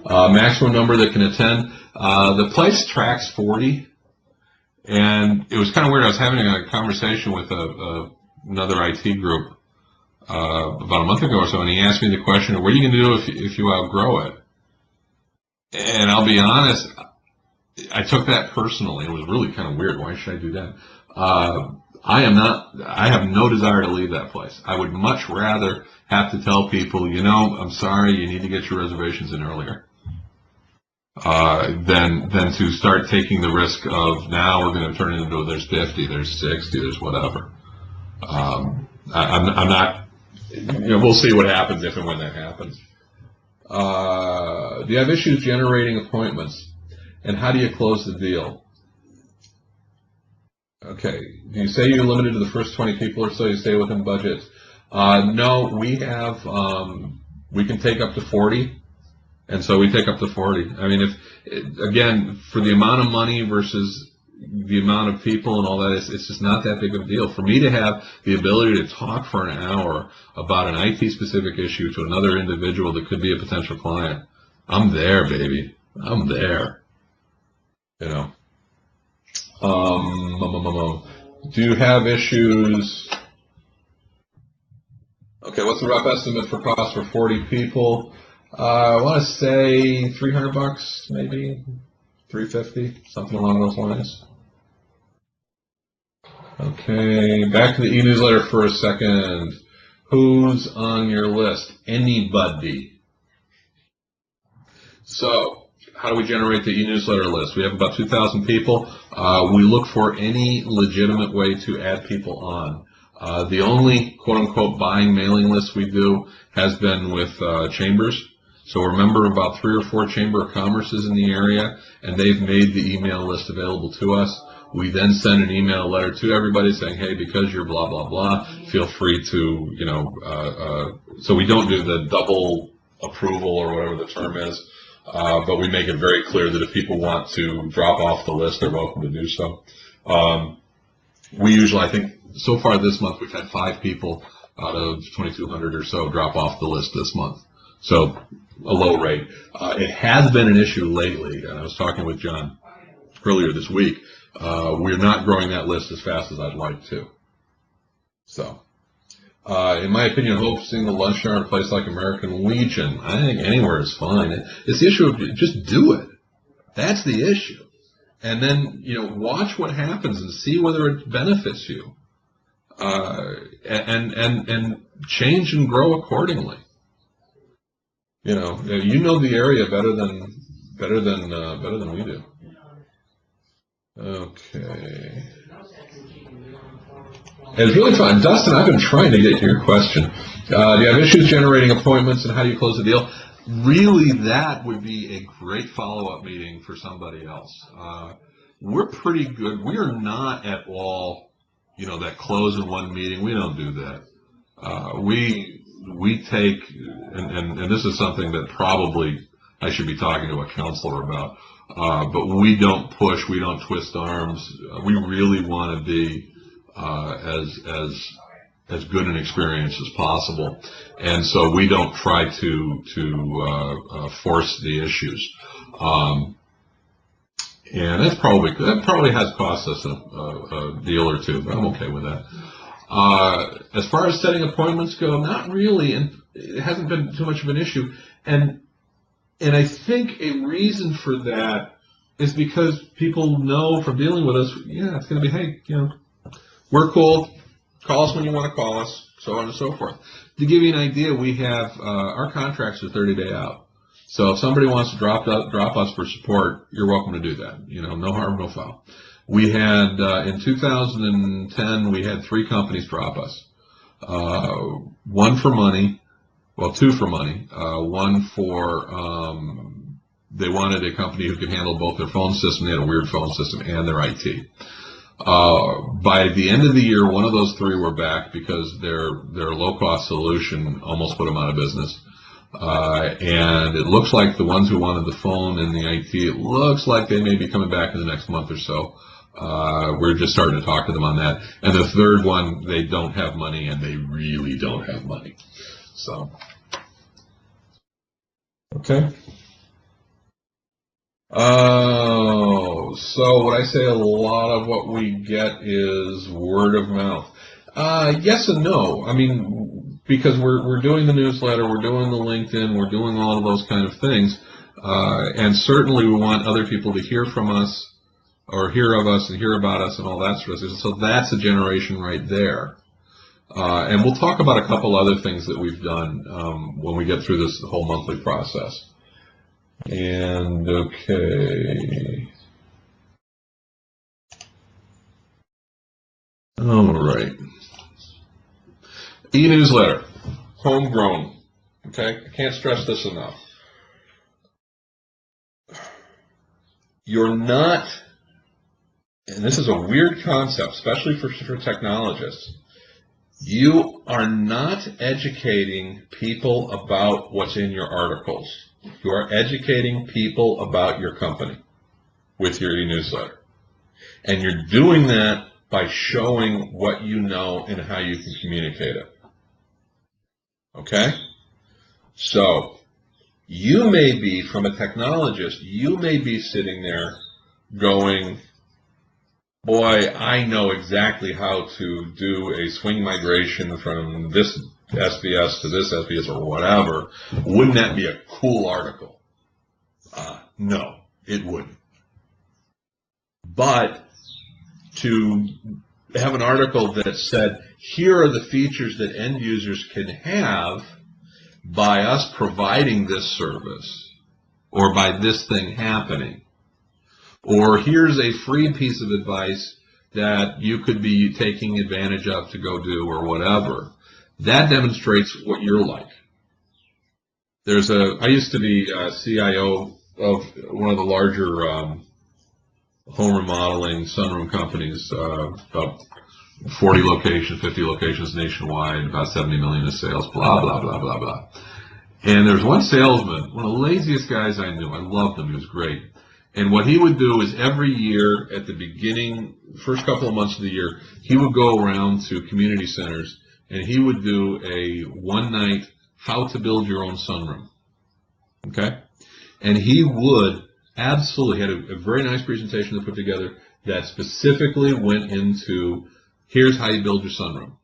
Maximum number that can attend. The place tracks 40, and it was kind of weird. I was having a conversation with another IT group about a month ago or so, and he asked me the question, what are you going to do if you outgrow it? And I'll be honest, I took that personally. It was really kind of weird. Why should I do that? I have no desire to leave that place. I would much rather have to tell people, I'm sorry, you need to get your reservations in earlier, than to start taking the risk of now we're going to turn it into there's 50, there's 60, there's whatever. I'm not we'll see what happens if and when that happens. Do you have issues generating appointments? And how do you close the deal? Okay. Do you say you're limited to the first 20 people or so? You stay within budget? No, we have, we can take up to 40. And so we take up to 40. I mean, again, for the amount of money versus the amount of people and all that, it's just not that big of a deal. For me to have the ability to talk for an hour about an IT-specific issue to another individual that could be a potential client, I'm there, baby. I'm there. Do you have issues? Okay, what's the rough estimate for cost for 40 people? I want to say $300, maybe $350, something along those lines. Okay, back to the e-newsletter for a second. Who's on your list? Anybody. So, how do we generate the e-newsletter list? We have about 2,000 people. We look for any legitimate way to add people on. The only quote-unquote buying mailing list we do has been with chambers. So remember, about 3 or 4 Chamber of Commerces in the area, and they've made the email list available to us. We then send an email letter to everybody saying, hey, because you're blah, blah, blah, feel free to, so we don't do the double approval or whatever the term is, but we make it very clear that if people want to drop off the list, they're welcome to do so. We usually, I think, so far this month, we've had 5 people out of 2,200 or so drop off the list this month. So a low rate. It has been an issue lately, and I was talking with John earlier this week. We're not growing that list as fast as I'd like to. So, in my opinion, hosting the Luncheon at a place like American Legion, I think anywhere is fine. It's the issue of just do it. That's the issue. And then, watch what happens and see whether it benefits you. And change and grow accordingly. You know the area better than we do. Okay. It's really fun. Dustin, I've been trying to get to your question. Do you have issues generating appointments, and how do you close the deal? Really, that would be a great follow-up meeting for somebody else. We're pretty good. We are not at all, that close in one meeting. We don't do that. We take, and this is something that probably I should be talking to a counselor about, but we don't push, we don't twist arms. We really want to be as good an experience as possible, and so we don't try to force the issues. And that probably has cost us a deal or two, but I'm okay with that. As far as setting appointments go, not really, and it hasn't been too much of an issue. And I think a reason for that is because people know from dealing with us, it's going to be, hey, we're cool. Call us when you want to call us, so on and so forth. To give you an idea, we have our contracts are 30-day out. So if somebody wants to drop us for support, you're welcome to do that. No harm, no foul. We had, in 2010, we had 3 companies drop us. One for money, 2 for money. One for, they wanted a company who could handle both their phone system, they had a weird phone system, and their IT. By the end of the year, one of those 3 were back because their low-cost solution almost put them out of business. And it looks like the ones who wanted the phone and the IT, it looks like they may be coming back in the next month or so. We're just starting to talk to them on that. And the 3rd one, they don't have money, and they really don't have money. So, okay. So what I say, a lot of what we get is word of mouth. Yes and no. I mean, because we're doing the newsletter, we're doing the LinkedIn, we're doing all of those kind of things, and certainly we want other people to hear from us, or hear of us and hear about us and all that sort of stuff. So that's a generation right there. And we'll talk about a couple other things that we've done when we get through this whole monthly process. And okay. All right. E-newsletter. homegrown. Okay? I can't stress this enough. You're not, and this is a weird concept, especially for technologists, you are not educating people about what's in your articles. You are educating people about your company with your e-newsletter. And you're doing that by showing what you know and how you can communicate it. Okay? So, you may be, from a technologist, you may be sitting there going, boy, I know exactly how to do a swing migration from this SBS to this SBS or whatever. Wouldn't that be a cool article? No, it wouldn't. But to have an article that said, here are the features that end users can have by us providing this service, or by this thing happening, or here's a free piece of advice that you could be taking advantage of to go do, or whatever, that demonstrates what you're like. I used to be CIO of one of the larger home remodeling sunroom companies, about 40 locations, 50 locations nationwide, about 70 million in sales, blah, blah, blah, blah, blah. And there's one salesman, one of the laziest guys I knew. I loved him. He was great. And what he would do is every year at the beginning, first couple of months of the year, he would go around to community centers and he would do a one-night how to build your own sunroom. Okay? And he would absolutely had a very nice presentation to put together that specifically went into here's how you build your sunroom.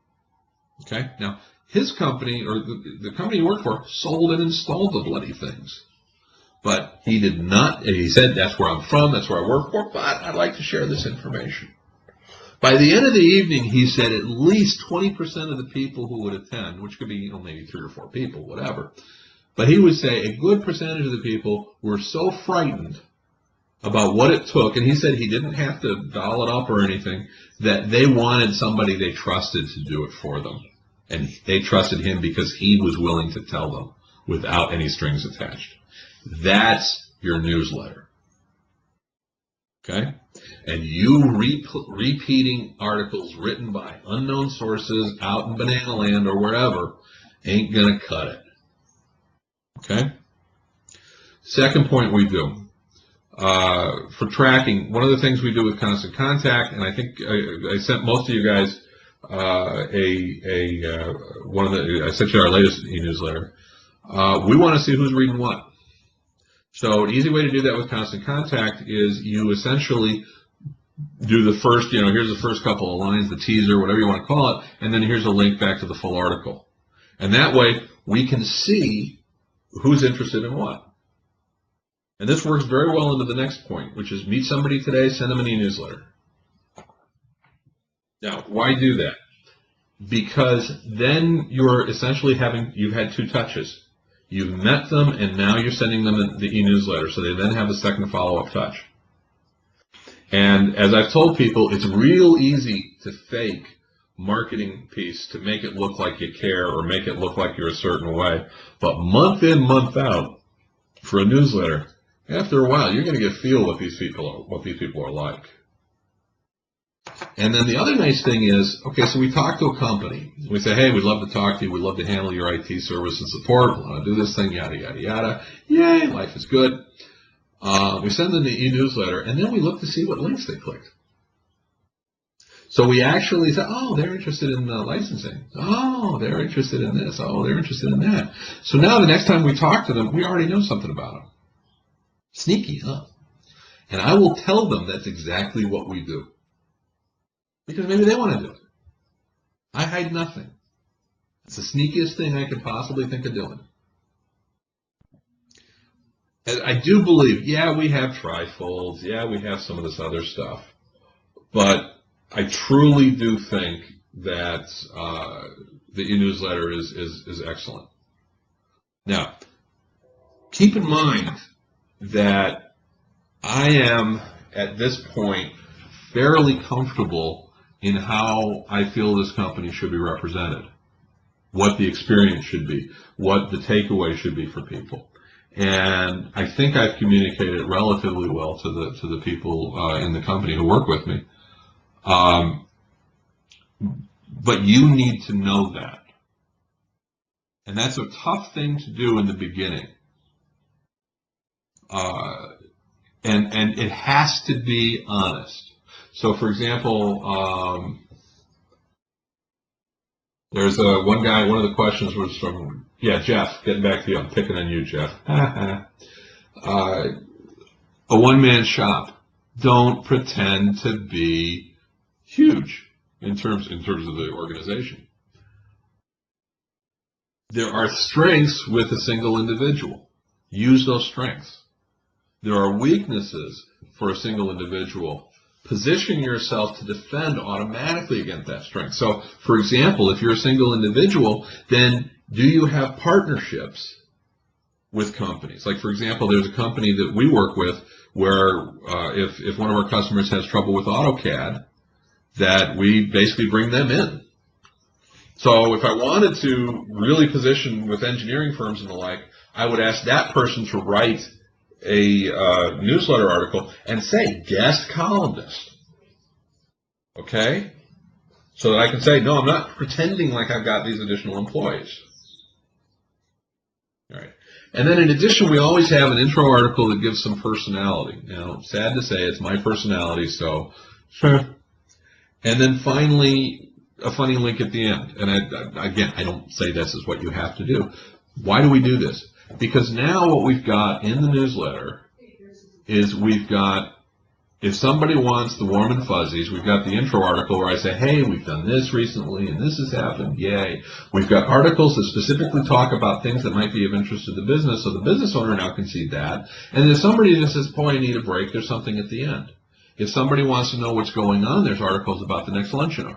Okay? Now, his company, or the company he worked for, sold and installed the bloody things. But he did not, he said, that's where I'm from, that's where I work for, but I'd like to share this information. By the end of the evening, he said at least 20% of the people who would attend, which could be, maybe 3 or 4 people, whatever, but he would say a good percentage of the people were so frightened about what it took, and he said he didn't have to doll it up or anything, that they wanted somebody they trusted to do it for them. And they trusted him because he was willing to tell them without any strings attached. That's your newsletter. Okay? And you repeating articles written by unknown sources out in banana land or wherever ain't going to cut it. Okay? Second point we do. For tracking, one of the things we do with Constant Contact, and I think I sent most of you guys I sent you our latest e-newsletter. We want to see who's reading what. So an easy way to do that with Constant Contact is you essentially do the first, here's the first couple of lines, the teaser, whatever you want to call it, and then here's a link back to the full article. And that way we can see who's interested in what. And this works very well into the next point, which is meet somebody today, send them an e-newsletter. Now, why do that? Because then you're essentially you've had 2 touches. You've met them, and now you're sending them the e-newsletter, so they then have a second follow-up touch. And as I've told people, it's real easy to fake marketing piece to make it look like you care or make it look like you're a certain way. But month in, month out, for a newsletter, after a while, you're going to get a feel what these people are like. And then the other nice thing is, okay, so we talk to a company. We say, hey, we'd love to talk to you. We'd love to handle your IT service and support. We want to do this thing, yada, yada, yada. Yay, life is good. We send them the e-newsletter, and then we look to see what links they clicked. So we actually say, oh, they're interested in licensing. Oh, they're interested in this. Oh, they're interested in that. So now the next time we talk to them, we already know something about them. Sneaky, huh? And I will tell them that's exactly what we do. Because maybe they want to do it. I hide nothing. It's the sneakiest thing I could possibly think of doing. And I do believe, yeah, we have trifolds, yeah, we have some of this other stuff, but I truly do think that the e-newsletter is excellent. Now, keep in mind that I am, at this point, fairly comfortable in how I feel this company should be represented. what the experience should be, what the takeaway should be for people. And I think I've communicated it relatively well to the people in the company who work with me. But you need to know that. And that's a tough thing to do in the beginning. And it has to be honest. So, for example, there's one guy, one of the questions was from, Jeff, getting back to you, I'm picking on you, Jeff. A one-man shop. Don't pretend to be huge in terms of the organization. There are strengths with a single individual. Use those strengths. There are weaknesses for a single individual. Position yourself to defend automatically against that strength. So, for example, if you're a single individual, then do you have partnerships with companies? Like, for example, there's a company that we work with where if one of our customers has trouble with AutoCAD, that we basically bring them in. So if I wanted to really position with engineering firms and the like, I would ask that person to write a newsletter article and say guest columnist. Okay? So that I can say, no, I'm not pretending like I've got these additional employees. All right. And then in addition, we always have an intro article that gives some personality. Now, sad to say, it's my personality, so sure. And then finally, a funny link at the end. And again, I don't say this is what you have to do. Why do we do this? Because now what we've got in the newsletter is we've got, if somebody wants the warm and fuzzies, we've got the intro article where I say, hey, we've done this recently and this has happened, yay. We've got articles that specifically talk about things that might be of interest to the business, so the business owner now can see that. And if somebody just says, boy, I need a break, there's something at the end. If somebody wants to know what's going on, there's articles about the next Luncheon.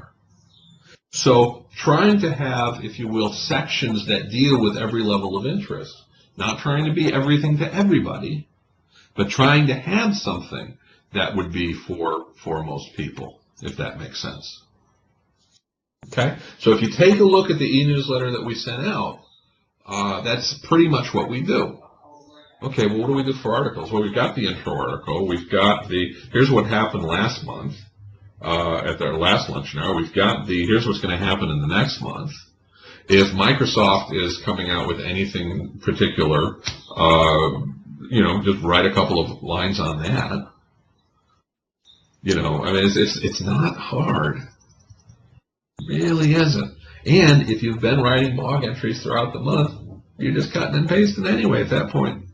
So trying to have, if you will, sections that deal with every level of interest. Not trying to be everything to everybody, but trying to have something that would be for most people, if that makes sense. Okay? So if you take a look at the e-newsletter that we sent out, that's pretty much what we do. Okay, well, what do we do for articles? Well, we've got the intro article. We've got here's what happened last month at our last Luncheon Hour. We've got here's what's going to happen in the next month. If Microsoft is coming out with anything particular, just write a couple of lines on that. I mean, it's not hard. It really isn't. And if you've been writing blog entries throughout the month, you're just cutting and pasting anyway at that point.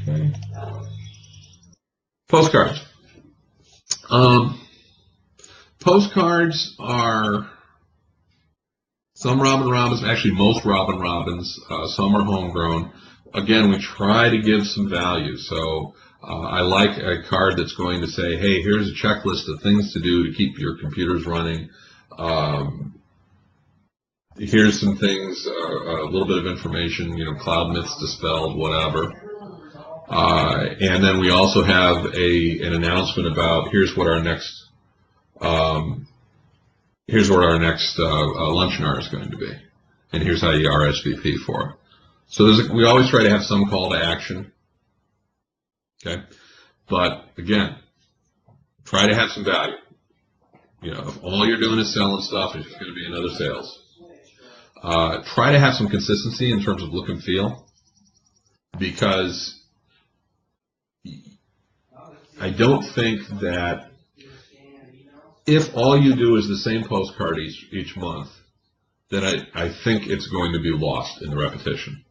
Okay. Postcards. Postcards are some Robin Robins, actually most Robin Robins, some are homegrown. Again, we try to give some value. So I like a card that's going to say, hey, here's a checklist of things to do to keep your computers running. Here's some things, a little bit of information, cloud myths dispelled, whatever. And then we also have an announcement about here's what our next Luncheon Hour is going to be, and here's how you RSVP for it. So we always try to have some call to action. Okay, but again, try to have some value. If all you're doing is selling stuff, it's just going to be another sales. Try to have some consistency in terms of look and feel, because I don't think that if all you do is the same postcard each month, then I think it's going to be lost in the repetition.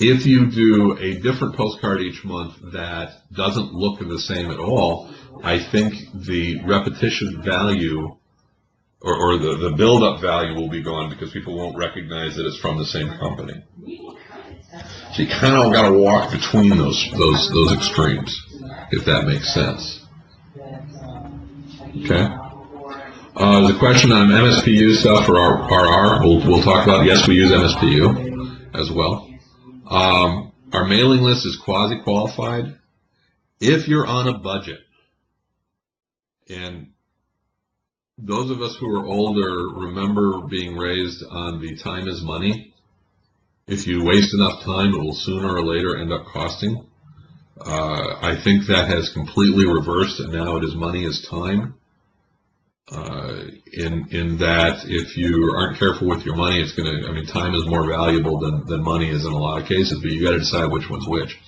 If you do a different postcard each month that doesn't look the same at all, I think the repetition value or the build-up value will be gone because people won't recognize that it's from the same company. So you kind of got to walk between those extremes, if that makes sense. Okay. There's a question on MSPU stuff or RR. We'll talk about. Yes, we use MSPU as well. Our mailing list is quasi-qualified. If you're on a budget, and those of us who are older remember being raised on the time is money. If you waste enough time, it will sooner or later end up costing. I think that has completely reversed, and now it is money is time. In that, if you aren't careful with your money, it's going to, I mean, time is more valuable than money is in a lot of cases, but you got to decide which one's which.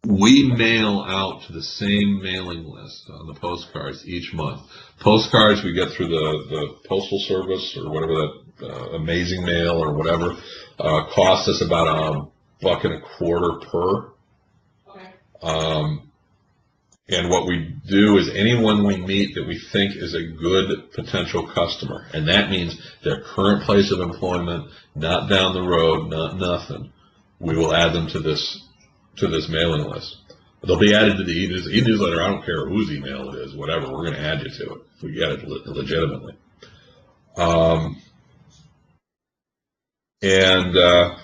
We mail out to the same mailing list on the postcards each month. Postcards we get through the postal service or whatever that amazing mail or whatever cost us about $1.25 per. Okay. And what we do is anyone we meet that we think is a good potential customer, and that means their current place of employment, not down the road, not nothing, we will add them to this mailing list. They'll be added to the e-newsletter. I don't care whose email it is, whatever. We're going to add you to it if we get it legitimately.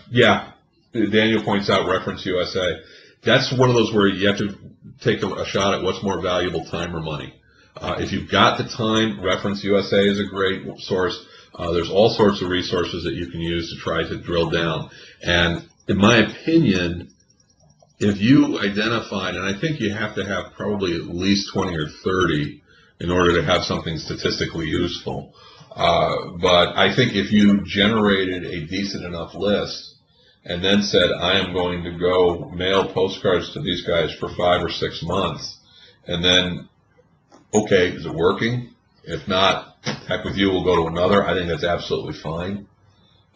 Yeah, Daniel points out reference USA. That's one of those where you have to take a shot at what's more valuable, time or money. If you've got the time, reference USA is a great source. There's all sorts of resources that you can use to try to drill down. And in my opinion, if you identified, and I think you have to have probably at least 20 or 30 in order to have something statistically useful. But I think if you generated a decent enough list and then said, I am going to go mail postcards to these guys for 5 or 6 months, and then, okay, is it working? If not, heck with you, we'll go to another. I think that's absolutely fine.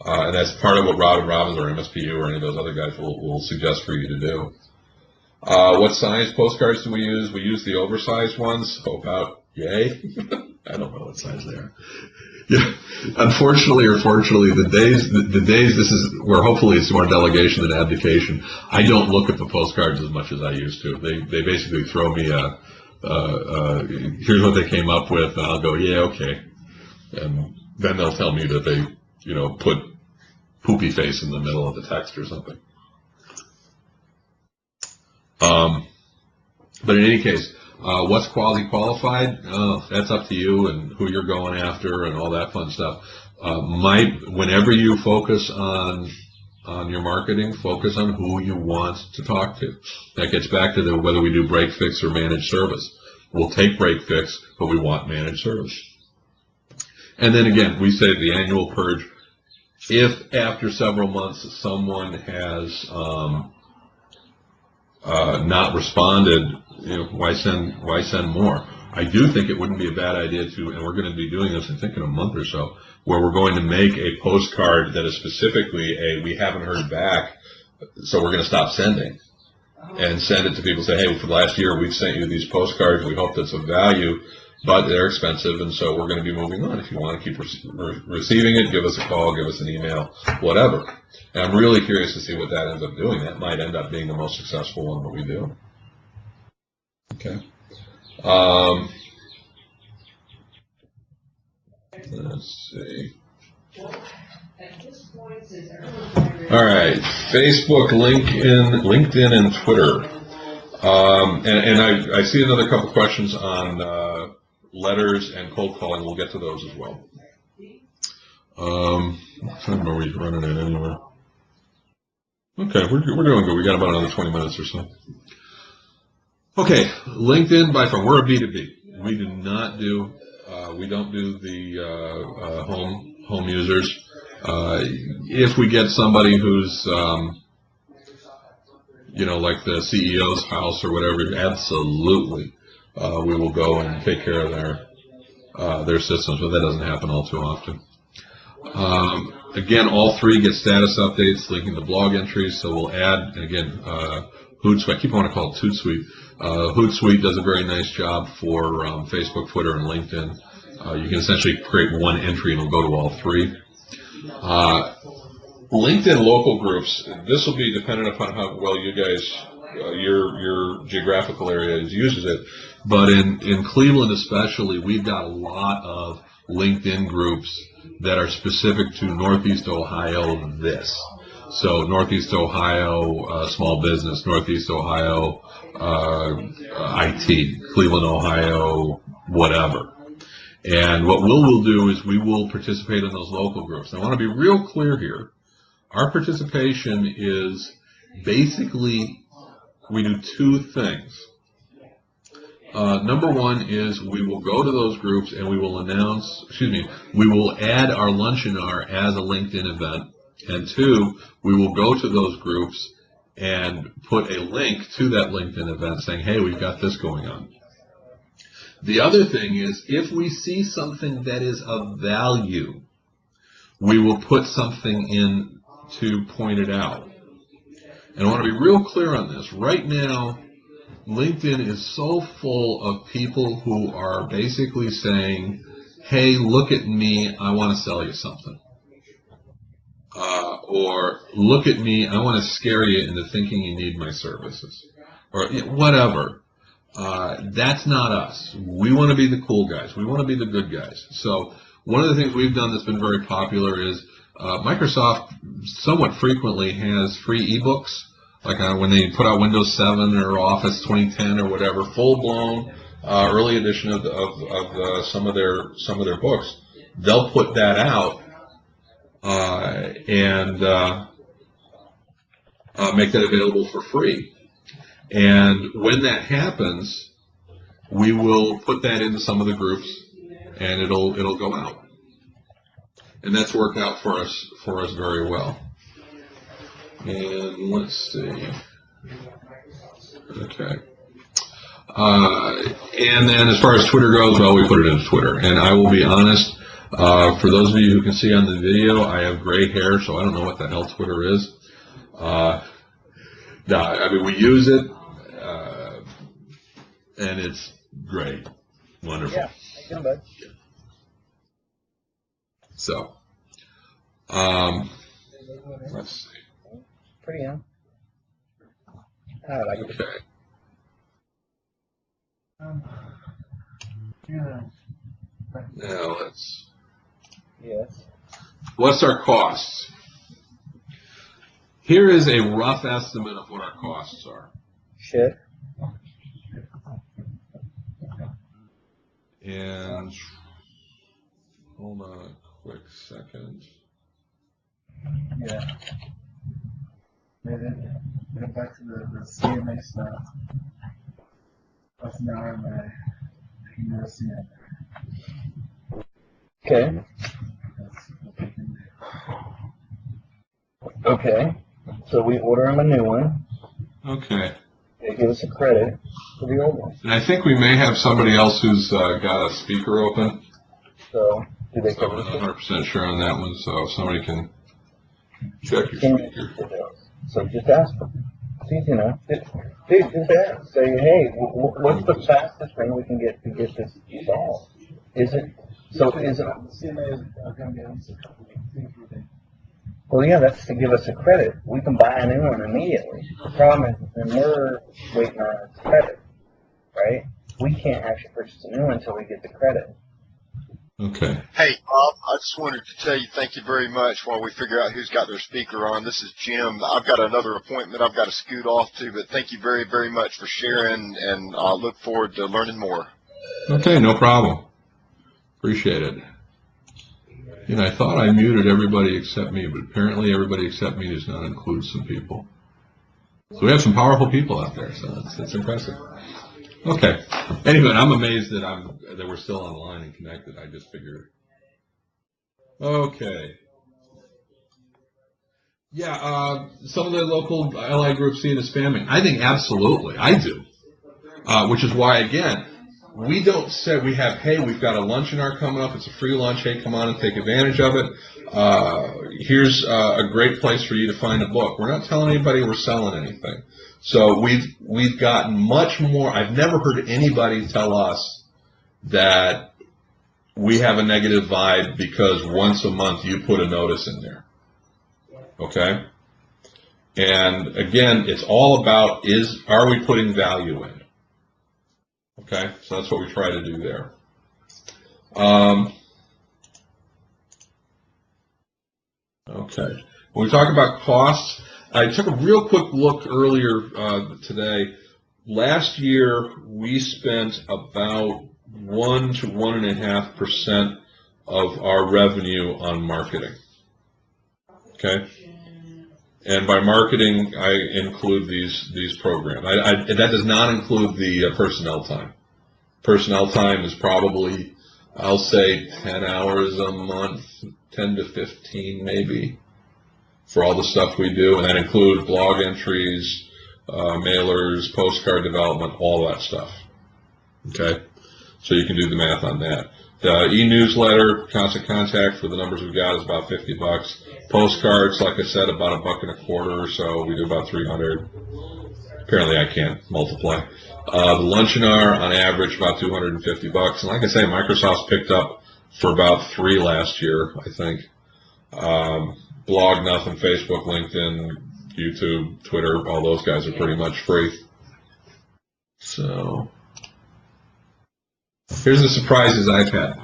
And that's part of what Robin Robbins or MSPU or any of those other guys will suggest for you to do. What size postcards do we use? We use the oversized ones. So about, yay? I don't know what size they are. Yeah. Unfortunately or fortunately, the days this is where hopefully it's more delegation than abdication. I don't look at the postcards as much as I used to. They basically throw me here's what they came up with, and I'll go, yeah, okay. And then they'll tell me that they, put poopy face in the middle of the text or something. But in any case, what's quality qualified? That's up to you and who you're going after and all that fun stuff. Whenever you focus on your marketing, focus on who you want to talk to. That gets back to whether we do break fix or managed service. We'll take break fix, but we want managed service. And then again, we say the annual purge. If after several months someone has not responded, why send more? I do think it wouldn't be a bad idea to, and we're going to be doing this, I think, in a month or so, where we're going to make a postcard that is specifically we haven't heard back, so we're going to stop sending, and send it to people. Say, hey, for the last year we've sent you these postcards. We hope that's of value, but they're expensive, and so we're going to be moving on. If you want to keep receiving it, give us a call, give us an email, whatever. And I'm really curious to see what that ends up doing. That might end up being the most successful one that we do. Okay. Let's see. All right. Facebook, LinkedIn, and Twitter. And I see another couple questions on letters and cold calling. We'll get to those as well. What time are we running at anyway? Okay, we're doing good. We got about another 20 minutes or so. Okay, LinkedIn by far, we're a B2B. We do not do, we don't do the home users. If we get somebody who's, like the CEO's house or whatever, absolutely, we will go and take care of their systems, but that doesn't happen all too often. Again, all three get status updates, linking to blog entries, so we'll add, and again, Hootsuite, I keep wanting to call it Hootsuite. Hootsuite does a very nice job for Facebook, Twitter, and LinkedIn. You can essentially create one entry and it'll go to all three. LinkedIn local groups, this will be dependent upon how well you guys, your geographical area uses it. But in Cleveland especially, we've got a lot of LinkedIn groups that are specific to Northeast Ohio this. So Northeast Ohio small business, Northeast Ohio IT, Cleveland, Ohio whatever. And what we'll do is we will participate in those local groups. And I want to be real clear here. Our participation is basically, we do two things. Number one is we will go to those groups and we will we will add our Luncheon as a LinkedIn event. And two, we will go to those groups and put a link to that LinkedIn event saying, hey, we've got this going on. The other thing is, if we see something that is of value, we will put something in to point it out. And I want to be real clear on this. Right now, LinkedIn is so full of people who are basically saying, hey, look at me, I want to sell you something. Or look at me, I want to scare you into thinking you need my services. Or whatever. That's not us. We want to be the cool guys. We want to be the good guys. So one of the things we've done that's been very popular is Microsoft somewhat frequently has free ebooks. Like when they put out Windows 7 or Office 2010 or whatever, full-blown early edition of some of their books, they'll put that out and make that available for free. And when that happens, we will put that into some of the groups, and it'll go out. And that's worked out for us very well. And let's see. Okay. And then as far as Twitter goes, well, we put it into Twitter. And I will be honest, for those of you who can see on the video, I have gray hair, so I don't know what the hell Twitter is. No, I mean, we use it, and it's great. Wonderful. Yeah, how you doing, bud? So, let's see. Pretty young. I like it. Okay. Now let's. Yes. What's our costs? Here is a rough estimate of what our costs are. Shit. And hold on a quick second. Yeah. Go back to the CMA stuff. That's an hour and you never see it. Okay. Okay. So we order them a new one. Okay. They give us a credit for the old one. And I think we may have somebody else who's got a speaker open. So do they So I'm cover not the 100% sure on that one, so if somebody can check your speaker. So just ask them. It's easy enough. Dude, just ask. Say, hey, what's the fastest thing we can get to get this solved? Is it? CMA are going to get at least a couple of weeks. Well, yeah, that's to give us a credit. We can buy a new one immediately. The problem is then we're waiting on its credit, right? We can't actually purchase a new one until we get the credit. Okay. Hey, Bob, I just wanted to tell you thank you very much while we figure out who's got their speaker on. This is Jim. I've got another appointment I've got to scoot off to, but thank you very, very much for sharing, and I look forward to learning more. Okay, no problem. Appreciate it. And I thought I muted everybody except me, but apparently everybody except me does not include some people. So we have some powerful people out there, so that's impressive. Okay. Anyway, I'm amazed that we're still online and connected. I just figured. Okay. Yeah, some of the local ally groups see it as spamming. I think absolutely. I do. Which is why, again, we don't say hey, we've got a Luncheon coming up. It's a free lunch. Hey, come on and take advantage of it. Here's a great place for you to find a book. We're not telling anybody we're selling anything. So we've gotten much more. I've never heard anybody tell us that we have a negative vibe because once a month you put a notice in there. Okay? And again, it's all about are we putting value in? Okay, so that's what we try to do there. Okay, when we talk about costs, I took a real quick look earlier today. Last year, we spent about 1 to 1.5% of our revenue on marketing. Okay? And by marketing, I include these programs. That does not include the personnel time. Personnel time is probably, I'll say, 10 hours a month, 10 to 15 maybe, for all the stuff we do. And that includes blog entries, mailers, postcard development, all that stuff. Okay? So you can do the math on that. The e-newsletter, constant contact for the numbers we've got is about $50. Postcards, like I said, about $1.25 or so. We do about 300. Apparently I can't multiply. The Luncheon on average about $250. And like I say, Microsoft's picked up for about 3 last year, I think. Blog, nothing. Facebook, LinkedIn, YouTube, Twitter, all those guys are pretty much free. So here's the surprises I've had.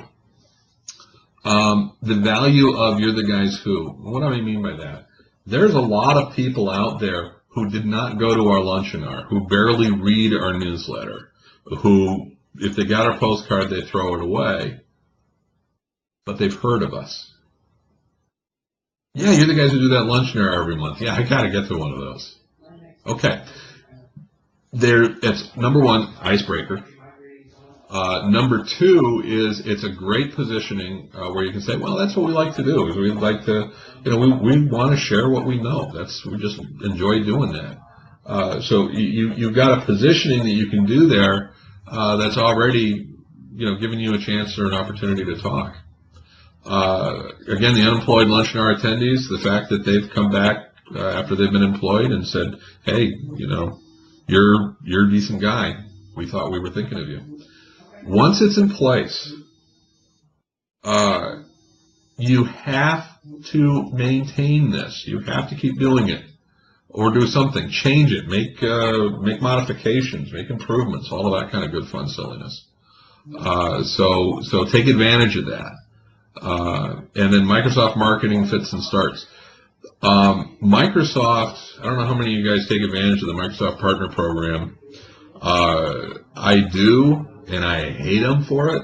The value of You're the Guys Who. What do I mean by that? There's a lot of people out there who did not go to our Luncheon, who barely read our newsletter, who, if they got our postcard, they throw it away, but they've heard of us. Yeah, you're the guys who do that Luncheon every month. Yeah, I got to get to one of those. Okay. It's number one, icebreaker. Number two is it's a great positioning where you can say, well, that's what we like to do. We like to, we want to share what we know. We just enjoy doing that. So you've got a positioning that you can do there that's already, giving you a chance or an opportunity to talk. Again, the unemployed Luncheon Hour attendees, the fact that they've come back after they've been employed and said, hey, you're a decent guy. We thought we were thinking of you. Once it's in place, you have to maintain this. You have to keep doing it, or do something, change it, make modifications, make improvements, all of that kind of good fun silliness. So take advantage of that. And then Microsoft Marketing Fits and Starts. Microsoft, I don't know how many of you guys take advantage of the Microsoft Partner Program. I do, and I hate them for it.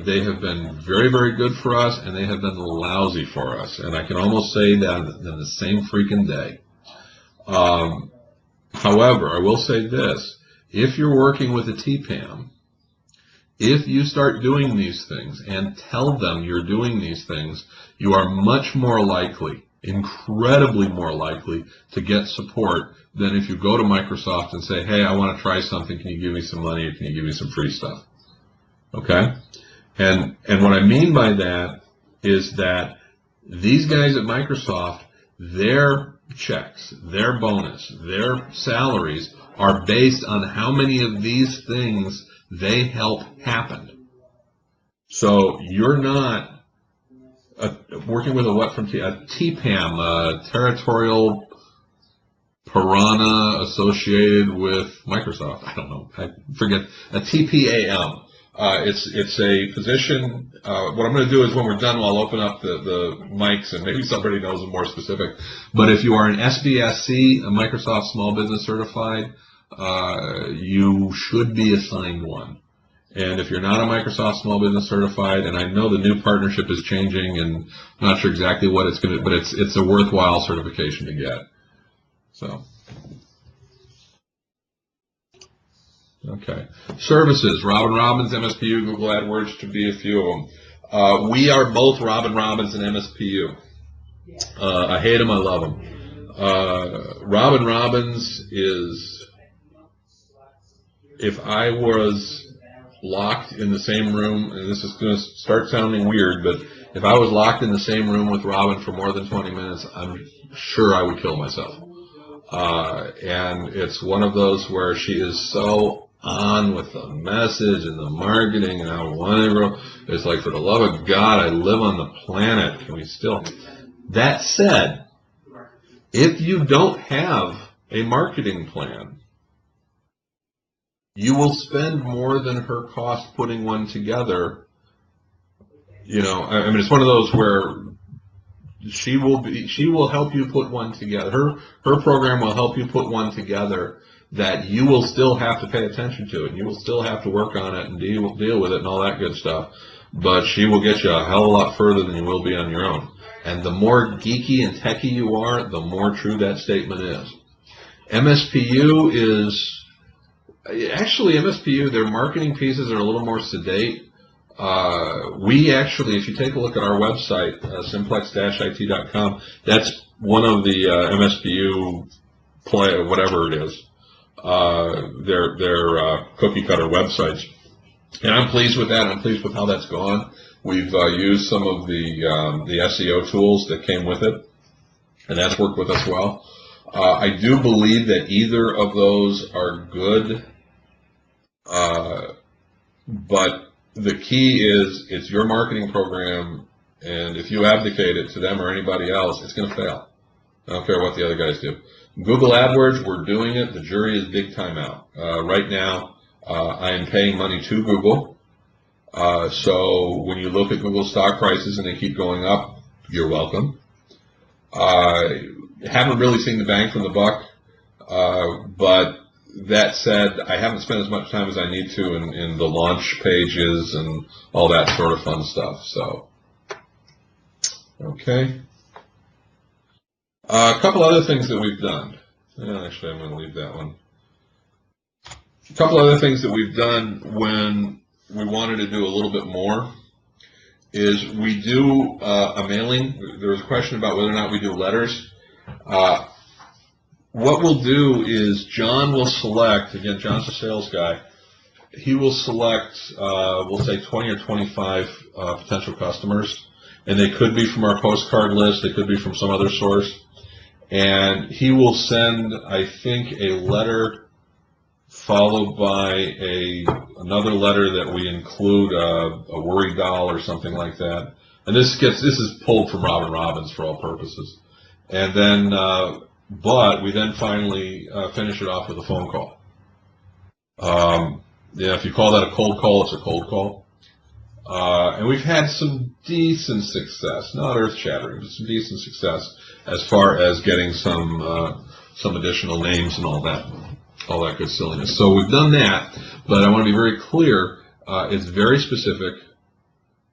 They have been very, very good for us, and they have been lousy for us. And I can almost say that in the same freaking day. However, I will say this. If you're working with a TPAM, if you start doing these things and tell them you're doing these things, you are much more likely, incredibly more likely, to get support than if you go to Microsoft and say, hey, I want to try something. Can you give me some money or can you give me some free stuff? Okay? And what I mean by that is that these guys at Microsoft, their checks, their bonus, their salaries are based on how many of these things they help happen. So you're not working with a TPAM, a territorial piranha associated with Microsoft. I don't know. I forget. A TPAM. It's a position. What I'm going to do is when we're done, I'll open up the mics and maybe somebody knows them more specific. But if you are an SBSC, a Microsoft Small Business Certified, you should be assigned one. And if you're not a Microsoft Small Business Certified, and I know the new partnership is changing, and I'm not sure exactly what it's going to, but it's a worthwhile certification to get. So, okay. Services, Robin Robbins, MSPU, Google AdWords to be a few of them. We are both Robin Robbins and MSPU. I hate them, I love them. Robin Robbins is, if I was locked in the same room, and this is going to start sounding weird, but if I was locked in the same room with Robin for more than 20 minutes, I'm sure I would kill myself. And it's one of those where she is so on with the message and the marketing and how wonderful. It's like, for the love of God, I live on the planet. Can we still? That said, if you don't have a marketing plan, you will spend more than her cost putting one together. I mean, it's one of those where she will help you put one together. Her program will help you put one together that you will still have to pay attention to it. You will still have to work on it and deal with it and all that good stuff. But she will get you a hell of a lot further than you will be on your own. And the more geeky and techy you are, the more true that statement is. MSPU is, actually MSPU, their marketing pieces are a little more sedate. We actually, if you take a look at our website, simplex-it.com, that's one of the MSPU whatever it is, their cookie cutter websites. And I'm pleased with that. I'm pleased with how that's gone. We've used some of the SEO tools that came with it, and that's worked with us well. I do believe that either of those are good, but the key is it's your marketing program, and if you abdicate it to them or anybody else, it's going to fail. I don't care what the other guys do. Google AdWords, we're doing it. The jury is big time out. Right now, I am paying money to Google. So when you look at Google stock prices and they keep going up, you're welcome. Haven't really seen the bang from the buck, but that said, I haven't spent as much time as I need to in the launch pages and all that sort of fun stuff. So, okay. A couple other things that we've done. Actually, I'm going to leave that one. A couple other things that we've done when we wanted to do a little bit more is we do a mailing. There was a question about whether or not we do letters. What we'll do is John will select, again, John's a sales guy, he will select, we'll say 20 or 25 potential customers, and they could be from our postcard list, they could be from some other source, and he will send, I think, a letter followed by another letter that we include a worry doll or something like that. And this is pulled from Robin Robbins for all purposes. And then, but we then finally finish it off with a phone call. Yeah, if you call that a cold call, it's a cold call. And we've had some decent success, not earth-shattering, but some decent success as far as getting some additional names and all that good silliness. So we've done that, but I want to be very clear. It's very specific.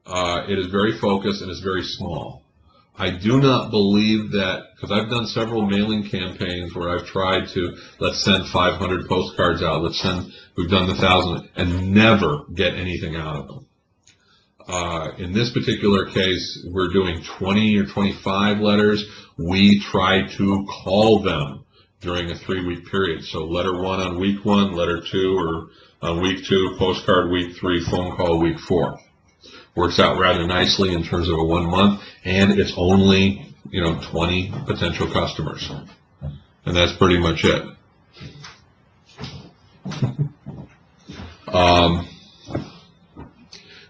It is very focused, and it's very small. I do not believe that, because I've done several mailing campaigns where I've tried to, let's send 500 postcards out, we've done the 1,000, and never get anything out of them. In this particular case, we're doing 20 or 25 letters. We try to call them during a 3-week period. So letter 1 on week 1, letter 2 or on week 2, postcard week 3, phone call week 4. Works out rather nicely in terms of a 1 month, and it's only, 20 potential customers. And that's pretty much it.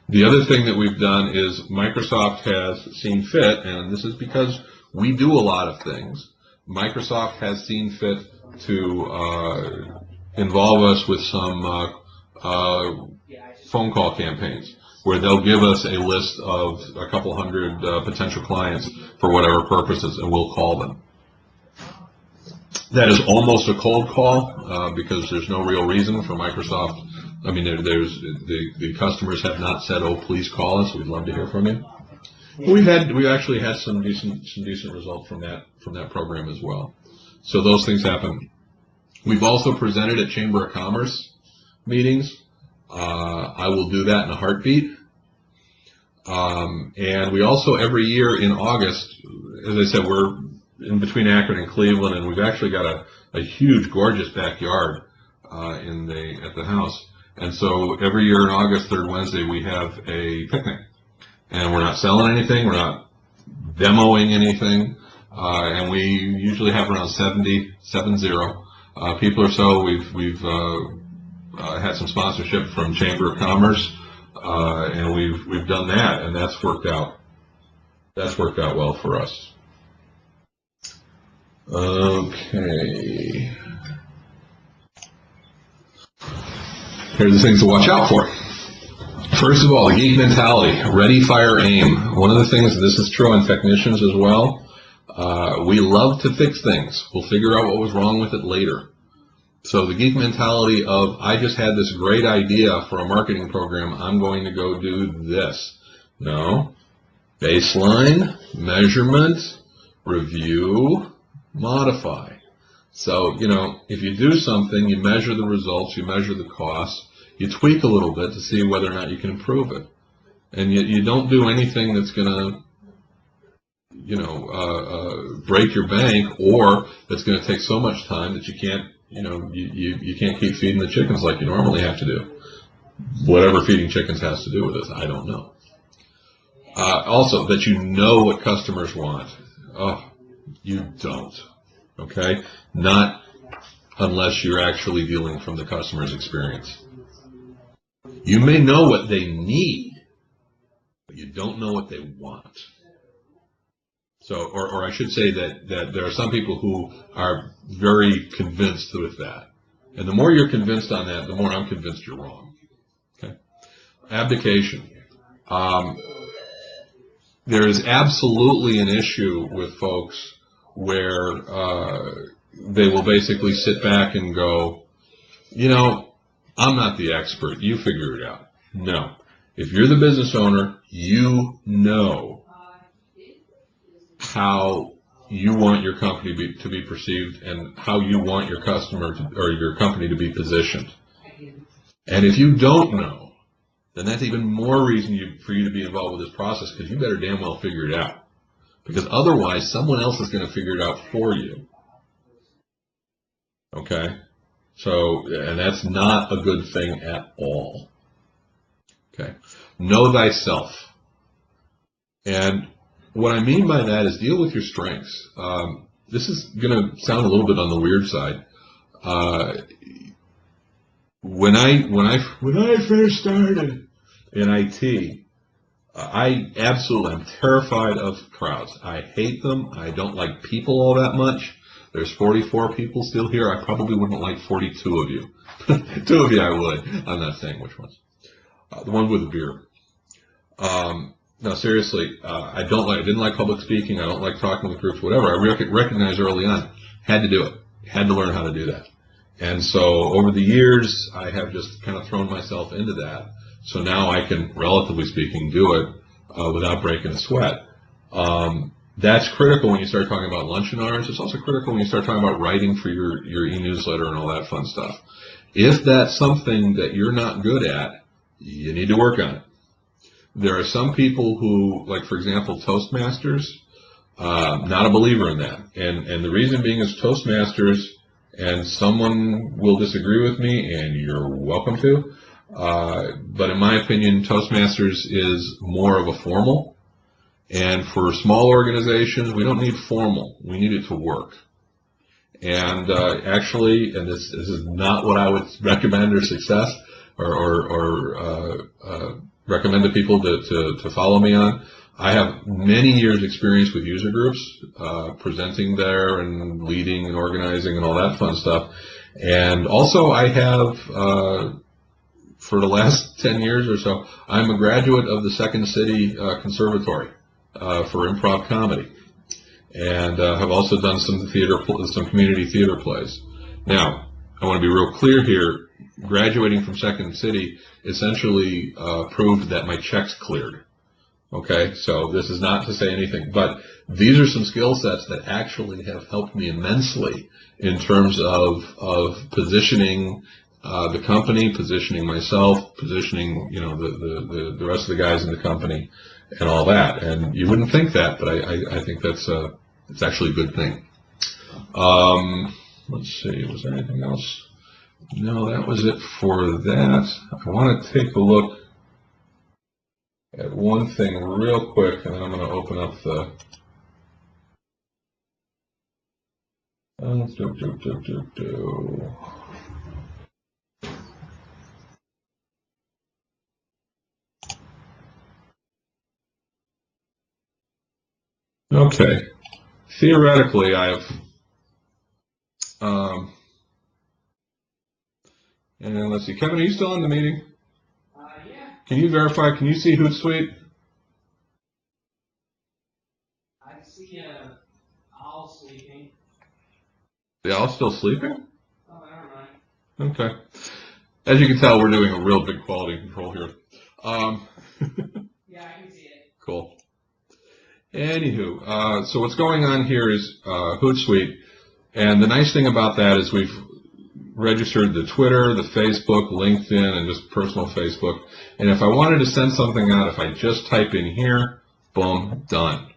The other thing that we've done is Microsoft has seen fit, and this is because we do a lot of things. Microsoft has seen fit to involve us with some phone call campaigns where they'll give us a list of a couple hundred potential clients for whatever purposes, and we'll call them. That is almost a cold call because there's no real reason for Microsoft. I mean, the customers have not said, "Oh, please call us. We'd love to hear from you." We've actually had some decent results from that program as well. So those things happen. We've also presented at Chamber of Commerce meetings. I will do that in a heartbeat. And we also every year in August, as I said, we're in between Akron and Cleveland, and we've actually got a huge, gorgeous backyard at the house. And so every year in August, third Wednesday, we have a picnic. And we're not selling anything, we're not demoing anything, and we usually have around 70 people or so. We've had some sponsorship from Chamber of Commerce, and we've done that, and that's worked out well for us. Okay. Here's the things to watch out for. First of all, the geek mentality, ready, fire, aim. One of the things, this is true on technicians as well, we love to fix things. We'll figure out what was wrong with it later. So the geek mentality of, I just had this great idea for a marketing program, I'm going to go do this. No. Baseline, measurement, review, modify. So, you know, if you do something, you measure the results, you measure the costs, you tweak a little bit to see whether or not you can improve it. And you don't do anything that's going to, you know, break your bank, or that's going to take so much time that you can't, you know, you can't keep feeding the chickens like you normally have to do. Whatever feeding chickens has to do with this, I don't know. Also, that you know what customers want. Oh, you don't. Okay? Not unless you're actually dealing from the customer's experience. You may know what they need, but you don't know what they want. So, or I should say that there are some people who are very convinced with that. And the more you're convinced on that, the more I'm convinced you're wrong. Okay? Abdication. There is absolutely an issue with folks where they will basically sit back and go, you know, I'm not the expert. You figure it out. No. If you're the business owner, you know how you want your company to be perceived and how you want your customer or your company to be positioned. And if you don't know, then that's even more reason for you to be involved with this process, because you better damn well figure it out. Because otherwise, someone else is going to figure it out for you. Okay? So, and that's not a good thing at all. Okay? Know thyself. And what I mean by that is deal with your strengths. This is going to sound a little bit on the weird side. When I first started in IT, I'm terrified of crowds. I hate them. I don't like people all that much. There's 44 people still here. I probably wouldn't like 42 of you. 2 of you I would. I'm not saying which ones. The one with the beard. No, seriously, I didn't like public speaking. I don't like talking with groups, whatever. I recognized early on, had to do it. Had to learn how to do that. And so over the years, I have just kind of thrown myself into that. So now I can, relatively speaking, do it without breaking a sweat. That's critical when you start talking about luncheon hours. It's also critical when you start talking about writing for your e-newsletter and all that fun stuff. If that's something that you're not good at, you need to work on it. There are some people who, like, for example, Toastmasters, not a believer in that. And the reason being is Toastmasters, and someone will disagree with me, and you're welcome to, but in my opinion, Toastmasters is more of a formal. And for small organizations, we don't need formal. We need it to work. And actually, and this is not what I would recommend or success or recommend to people to follow me on. I have many years experience with user groups, presenting there and leading and organizing and all that fun stuff. And also I have, for the last 10 years or so, I'm a graduate of the Second City Conservatory for improv comedy. And have also done some community theater plays. Now, I want to be real clear here. Graduating from Second City essentially proved that my checks cleared. Okay, so this is not to say anything, but these are some skill sets that actually have helped me immensely in terms of positioning the company, positioning myself, positioning the rest of the guys in the company, and all that. And you wouldn't think that, but I think it's actually a good thing. Let's see, was there anything else? No, that was it for that. I want to take a look at one thing real quick, and then I'm going to open up the Okay. Theoretically, I have and let's see, Kevin, are you still in the meeting? Yeah. Can you verify? Can you see Hootsuite? I see owl sleeping. The owl's still sleeping? Oh, never mind. Okay. As you can tell, we're doing a real big quality control here. Yeah, I can see it. Cool. Anywho, so what's going on here is Hootsuite, and the nice thing about that is we've registered the Twitter, the Facebook, LinkedIn, and just personal Facebook. And if I wanted to send something out, if I just type in here, boom, done.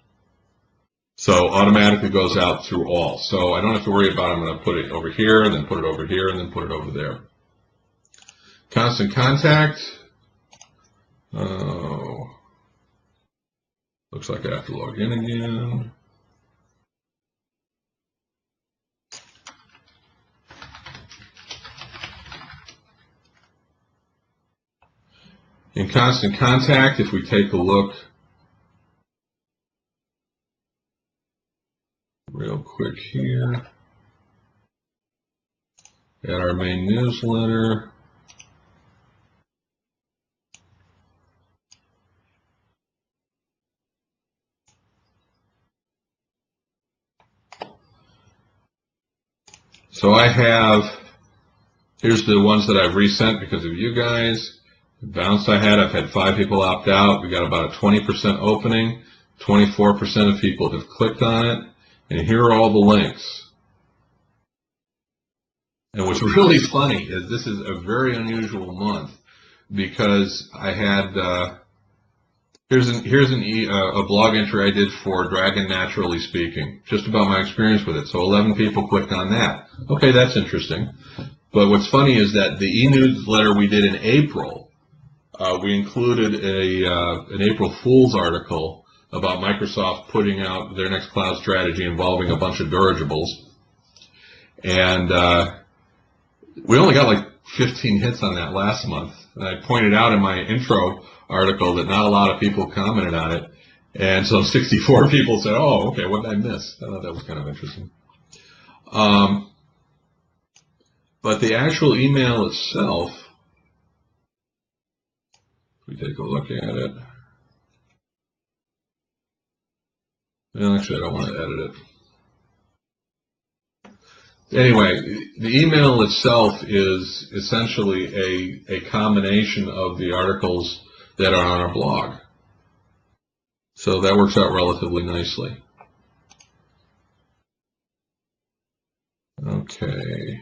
So automatically goes out through all. So I don't have to worry about I'm going to put it over here, and then put it over here, and then put it over there. Constant contact. Oh, looks like I have to log in again. In constant contact, if we take a look real quick here at our main newsletter, so I have, here's the ones that I've resent because of you guys. The bounce I've had 5 people opt out. We got about a 20% opening. 24% of people have clicked on it. And here are all the links. And what's really funny is this is a very unusual month because I had, here's a blog entry I did for Dragon Naturally Speaking, just about my experience with it. So 11 people clicked on that. Okay, that's interesting. But what's funny is that the e-newsletter we did in April, we included an April Fool's article about Microsoft putting out their next cloud strategy involving a bunch of dirigibles. And we only got like 15 hits on that last month. And I pointed out in my intro article that not a lot of people commented on it. And so 64 people said, oh, okay, what did I miss? I thought that was kind of interesting. But the actual email itself, we take a look at it. Well, actually, I don't want to edit it. Anyway, the email itself is essentially a combination of the articles that are on our blog. So that works out relatively nicely. Okay.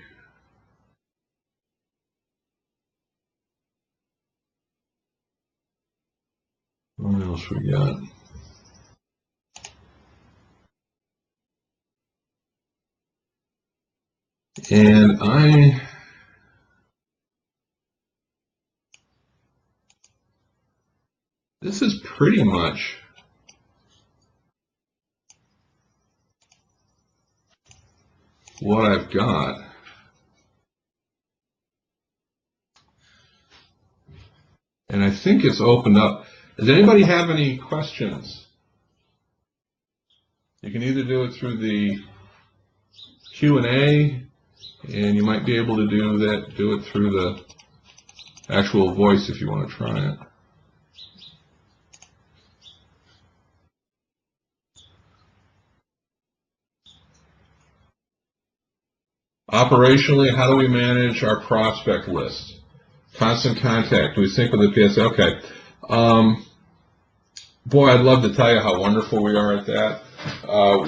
What else we got? And this is pretty much what I've got. And I think it's opened up. Does anybody have any questions? You can either do it through the Q&A, and you might be able to do it through the actual voice if you want to try it. Operationally, how do we manage our prospect list? Constant contact. Do we sync with the PSA? Okay. Boy, I'd love to tell you how wonderful we are at that.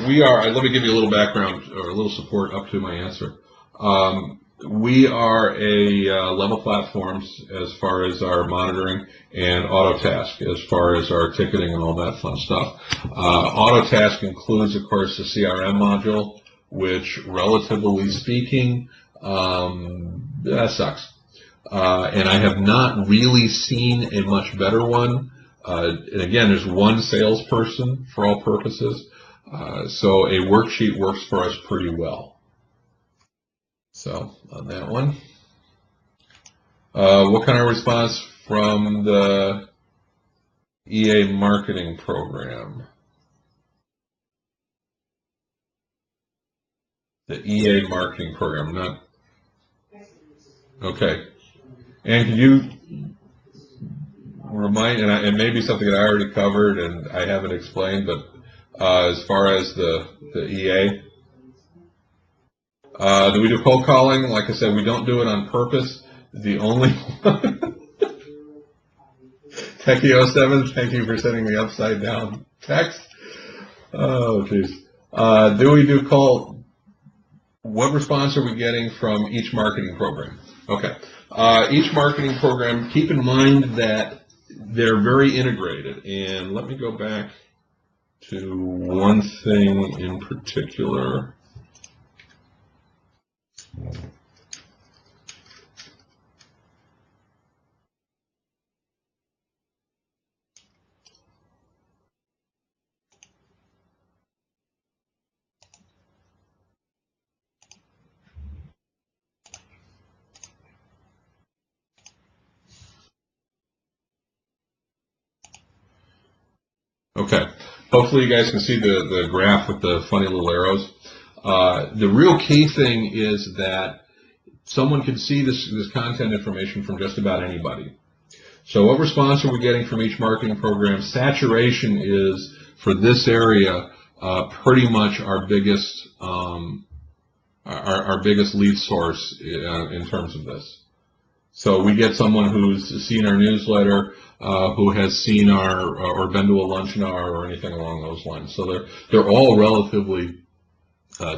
We are, let me give you a little background or a little support up to my answer. We are a level platforms as far as our monitoring and Autotask as far as our ticketing and all that fun stuff. Autotask includes, of course, the CRM module, which, relatively speaking, that sucks. And I have not really seen a much better one. And again, there's one salesperson for all purposes. So a worksheet works for us pretty well. So on that one. What kind of response from the EA marketing program? The EA marketing program, not. Okay. And can you and it may be something that I already covered and I haven't explained, but as far as the EA, do we do cold calling? Like I said, we don't do it on purpose. The only Techie07, thank you for sending me upside down text. Oh, jeez. Do we do call? What response are we getting from each marketing program? Okay. Each marketing program, keep in mind that they're very integrated. And let me go back to one thing in particular. Okay. Hopefully you guys can see the graph with the funny little arrows. The real key thing is that someone can see this content information from just about anybody. So what response are we getting from each marketing program? Saturation is, for this area, pretty much our biggest lead source in terms of this. So we get someone who's seen our newsletter, who has seen or been to a luncheon hour or anything along those lines. So they're all relatively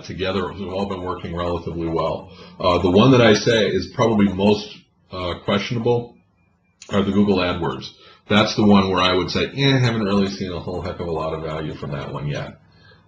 together. We've all been working relatively well. The one that I say is probably most questionable are the Google AdWords. That's the one where I would say, haven't really seen a whole heck of a lot of value from that one yet.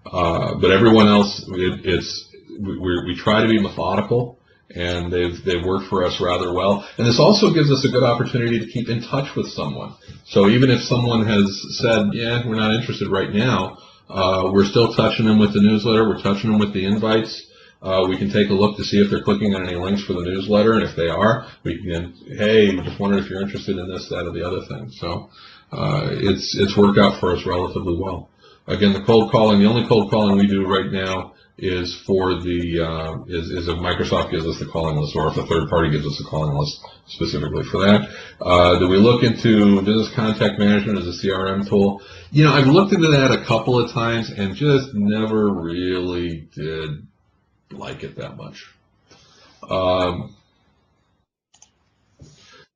But everyone else, we try to be methodical, and they've worked for us rather well. And this also gives us a good opportunity to keep in touch with someone. So even if someone has said, we're not interested right now, we're still touching them with the newsletter, we're touching them with the invites. We can take a look to see if they're clicking on any links for the newsletter, and if they are, we can, hey, just wondered if you're interested in this, that, or the other thing. So it's worked out for us relatively well. Again, the cold calling, the only cold calling we do right now is for the is if Microsoft gives us the calling list, or if a third party gives us a calling list specifically for that. Do we look into business contact management as a CRM tool? I've looked into that a couple of times and just never really did like it that much.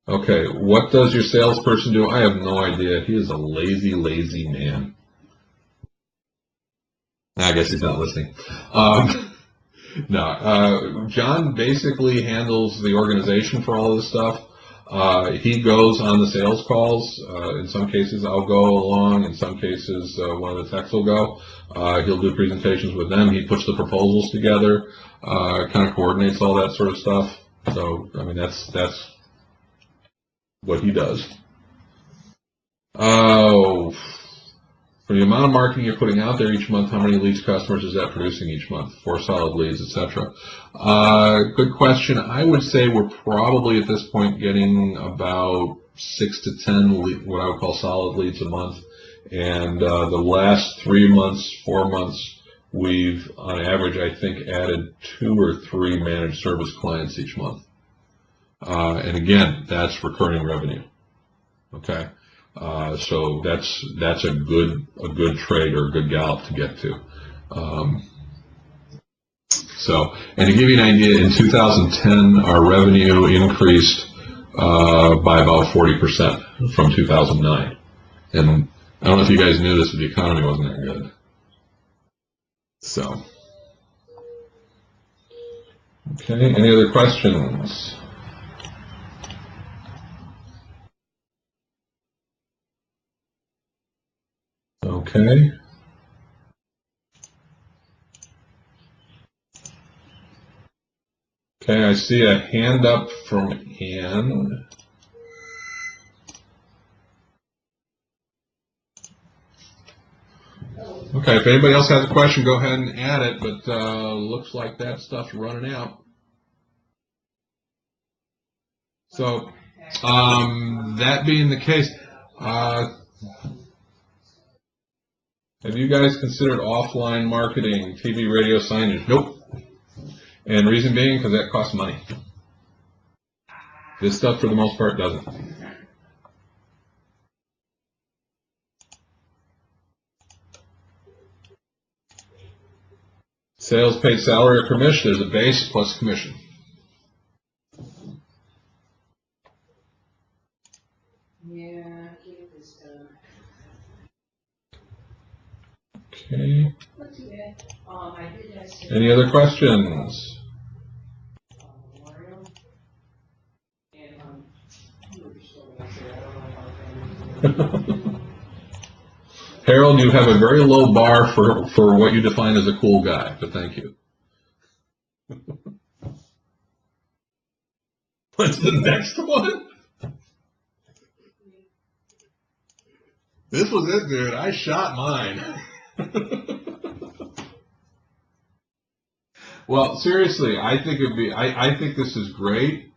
Okay, what does your salesperson do? I have no idea. He is a lazy, lazy man. I guess he's not listening. No, John basically handles the organization for all of this stuff. He goes on the sales calls. In some cases, I'll go along. In some cases, one of the techs will go. He'll do presentations with them. He puts the proposals together, kind of coordinates all that sort of stuff. So, I mean, that's what he does. Oh. For the amount of marketing you're putting out there each month, how many leads, customers is that producing each month? 4 solid leads, etc. Good question. I would say we're probably at this point getting about 6 to 10 what I would call solid leads a month. And the last 3 months, 4 months, we've on average, I think, added 2 or 3 managed service clients each month. And again, that's recurring revenue. Okay. So that's a good trade or a good gallop to get to. And to give you an idea, in 2010, our revenue increased by about 40% from 2009. And I don't know if you guys knew this, but the economy wasn't that good. So, okay, any other questions? Okay. Okay, I see a hand up from Ann. Okay, if anybody else has a question, go ahead and add it, but looks like that stuff's running out. So, that being the case, have you guys considered offline marketing, TV, radio, signage? Nope. And reason being, because that costs money. This stuff, for the most part, doesn't. Sales paid salary or commission. There's a base plus commission. Yeah, get this done. Okay. Not too bad. I did ask. Any other questions? Mario, and you were still gonna say, I don't know about that. Harold, you have a very low bar for what you define as a cool guy, but thank you. What's the next one? This was it, dude. I shot mine. Well, seriously, I think I think this is great.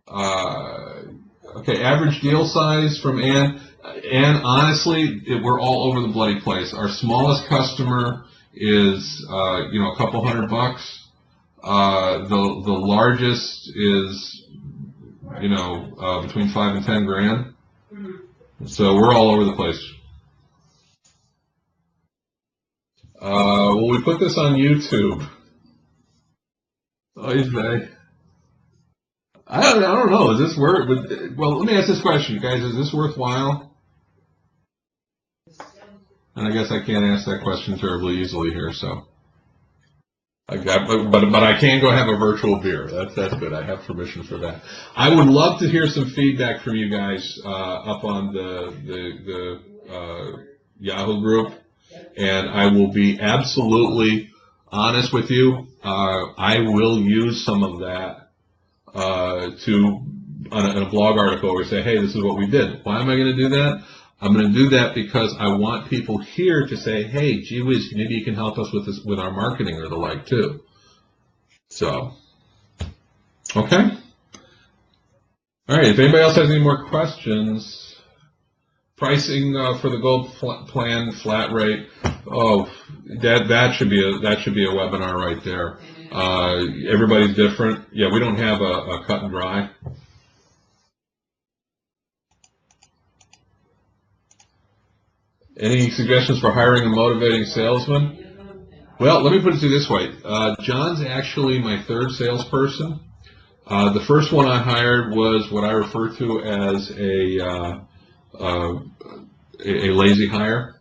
Okay, average deal size from Ann. Ann, honestly, we're all over the bloody place. Our smallest customer is, a couple $100. The largest is, between 5 and 10 grand. So we're all over the place. Will we put this on YouTube? Oh, he's back. I don't know. Is this worth? Well, let me ask this question, guys. Is this worthwhile? And I guess I can't ask that question terribly easily here, so. But I can go have a virtual beer. That's good. I have permission for that. I would love to hear some feedback from you guys up on the Yahoo group, and I will be absolutely honest with you. I will use some of that in a blog article where we say, hey, this is what we did. Why am I going to do that? I'm going to do that because I want people here to say, hey, gee whiz, maybe you can help us with this, with our marketing or the like too. So, okay. All right, if anybody else has any more questions, pricing for the gold plan, flat rate, that should be a webinar right there. Everybody's different. Yeah, we don't have a cut and dry. Any suggestions for hiring and motivating salesmen? Well, let me put it to you this way. John's actually my third salesperson. The first one I hired was what I refer to as a lazy hire.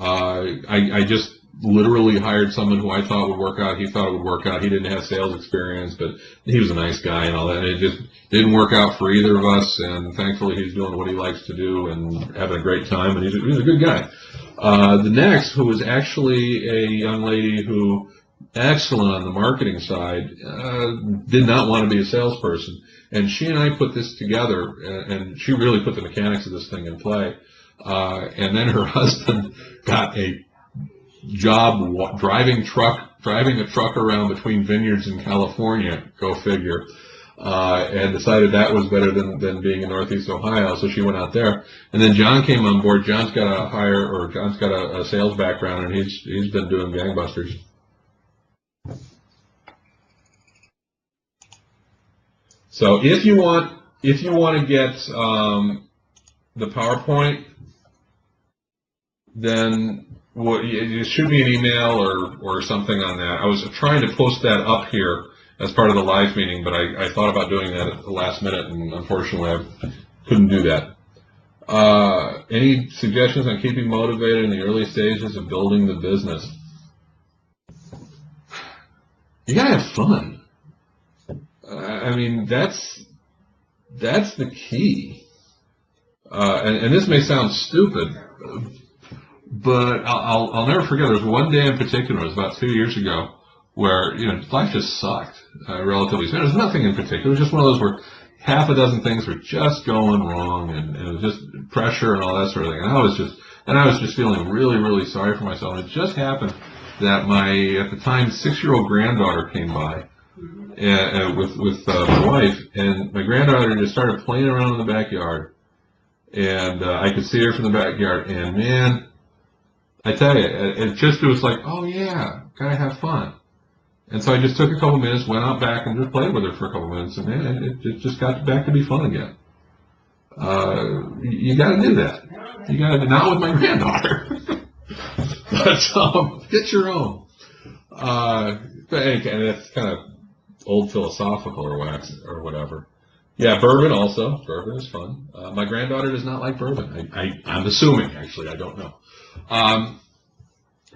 I just literally hired someone who I thought would work out. He thought it would work out. He didn't have sales experience, but he was a nice guy and all that. And it just didn't work out for either of us. And thankfully, he's doing what he likes to do and having a great time. And he's a good guy. The next, who was actually a young lady who, excellent on the marketing side, did not want to be a salesperson. And she and I put this together, and she really put the mechanics of this thing in play. And then her husband got a job driving a truck around between vineyards in California, go figure, and decided that was better than being in Northeast Ohio, so she went out there. And then John came on board. John's got a sales background, and he's been doing gangbusters. So if you want to get the PowerPoint, then you shoot me an email or something on that. I was trying to post that up here as part of the live meeting, but I thought about doing that at the last minute, and unfortunately I couldn't do that. Any suggestions on keeping motivated in the early stages of building the business? You gotta have fun. I mean, that's the key. And this may sound stupid, but I'll never forget. There was one day in particular, it was about 2 years ago, where life just sucked, relatively soon. There was nothing in particular. It was just one of those where half a dozen things were just going wrong, and it was just pressure and all that sort of thing. And I was just feeling really, really sorry for myself. And it just happened that my, at the time, 6-year-old granddaughter came by with my wife, and my granddaughter just started playing around in the backyard, and I could see her from the backyard, and man, I tell you, it was like, oh yeah, gotta have fun. And so I just took a couple minutes, went out back and just played with her for a couple minutes, and man, it just got back to be fun again. You gotta do that. You gotta, not with my granddaughter. But get your own. And that's kind of old philosophical or wax or whatever. Yeah, bourbon also. Bourbon is fun. My granddaughter does not like bourbon. I'm assuming, actually. I don't know.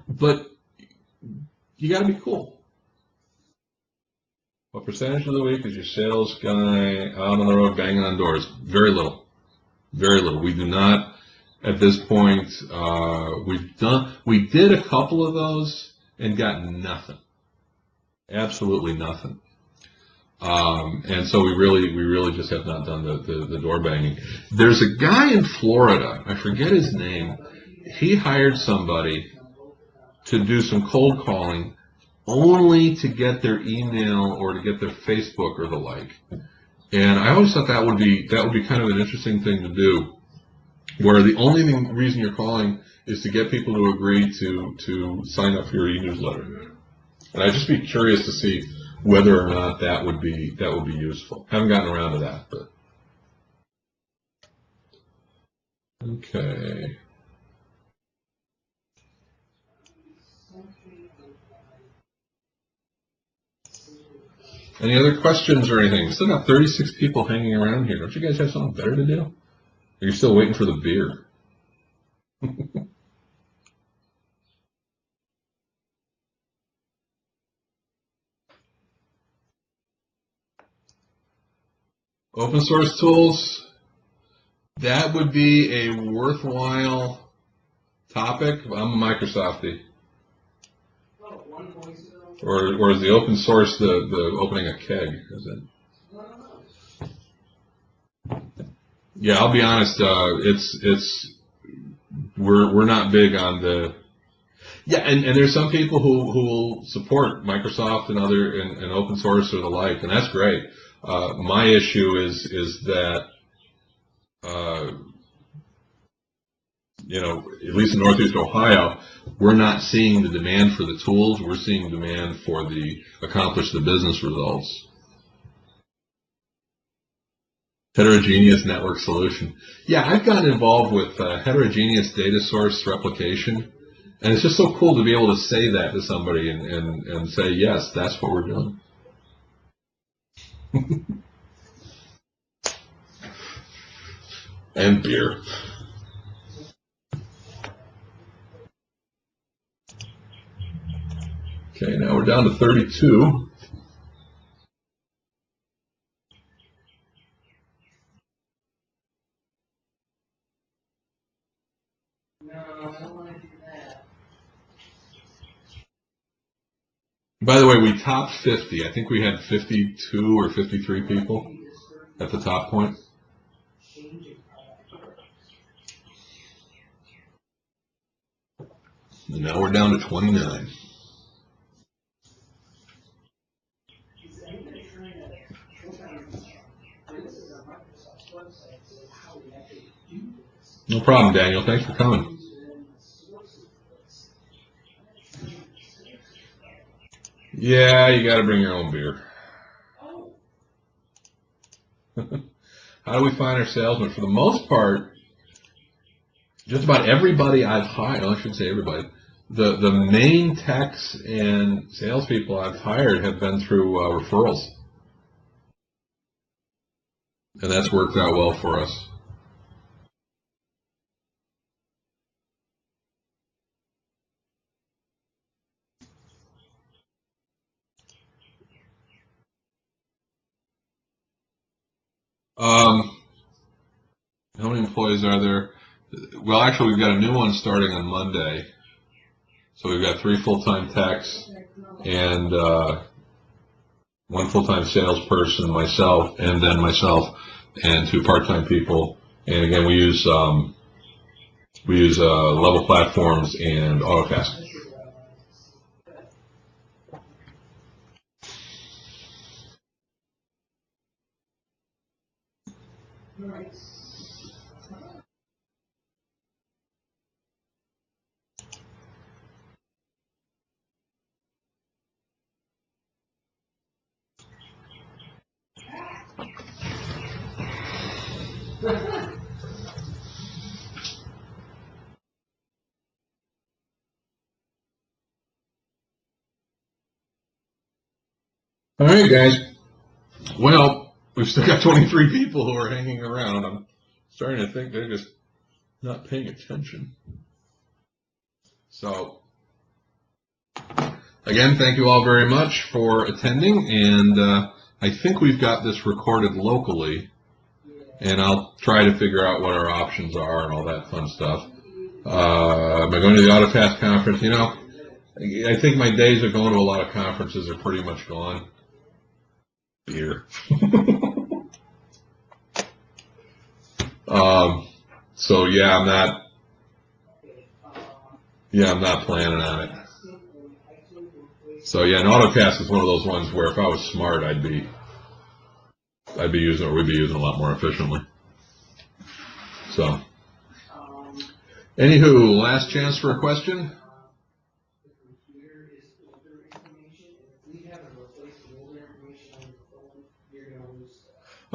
But you got to be cool. What percentage of the week is your sales guy out on the road banging on doors? Very little. Very little. We do not, at this point, we did a couple of those and got nothing. Absolutely nothing. And so we really just have not done the door banging. There's a guy in Florida, I forget his name. He hired somebody to do some cold calling only to get their email or to get their Facebook or the like. And I always thought that would be kind of an interesting thing to do, where the only reason you're calling is to get people to agree to sign up for your e-newsletter. And I'd just be curious to see whether or not that would be useful. Haven't gotten around to that, but okay. Any other questions or anything? We still got 36 people hanging around here. Don't you guys have something better to do? Or are you still waiting for the beer? Open source tools, that would be a worthwhile topic. I'm a Microsoftie. Or is the open source the opening a keg? Is it? Yeah, I'll be honest. We're not big on the. Yeah, and there's some people who will support Microsoft and other and open source or the like, and that's great. My issue is that at least in Northeast Ohio, we're not seeing the demand for the tools. We're seeing demand for accomplish the business results. Heterogeneous network solution. Yeah, I've gotten involved with heterogeneous data source replication, and it's just so cool to be able to say that to somebody and say, yes, that's what we're doing. And beer. Okay, now we're down to 32. By the way, we topped 50. I think we had 52 or 53 people at the top point. And now we're down to 29. No problem, Daniel. Thanks for coming. Yeah, you got to bring your own beer. How do we find our salesmen? For the most part, just about everybody I've hired, well, I shouldn't say everybody, the main techs and salespeople I've hired have been through referrals. And that's worked out well for us. How many employees are there? Well, actually, we've got a new one starting on Monday. So we've got 3 full-time techs and 1 full-time salesperson, myself, and then myself, and 2 part-time people. And again, we use Level Platforms and AutoCast. right, guys. Well, we've still got 23 people who are hanging around. I'm starting to think they're just not paying attention. So, again, thank you all very much for attending, and I think we've got this recorded locally, and I'll try to figure out what our options are and all that fun stuff. Am I going to the AutoTask conference? You know, I think my days of going to a lot of conferences are pretty much gone. Beer. So yeah, I'm not planning on it. So yeah, an AutoTask is one of those ones where if I was smart, we'd be using a lot more efficiently. So, anywho, last chance for a question.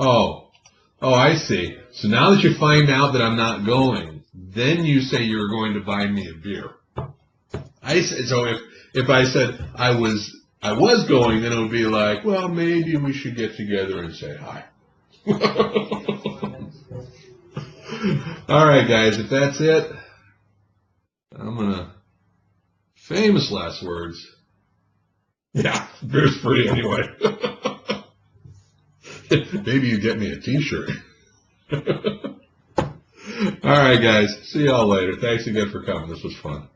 Oh, I see. So now that you find out that I'm not going, then you say you're going to buy me a beer. So if I said I was going, then it would be like, well, maybe we should get together and say hi. All right, guys, if that's it, I'm gonna famous last words. Yeah, beer's free anyway. Maybe you get me a T-shirt. All right, guys. See y'all later. Thanks again for coming. This was fun.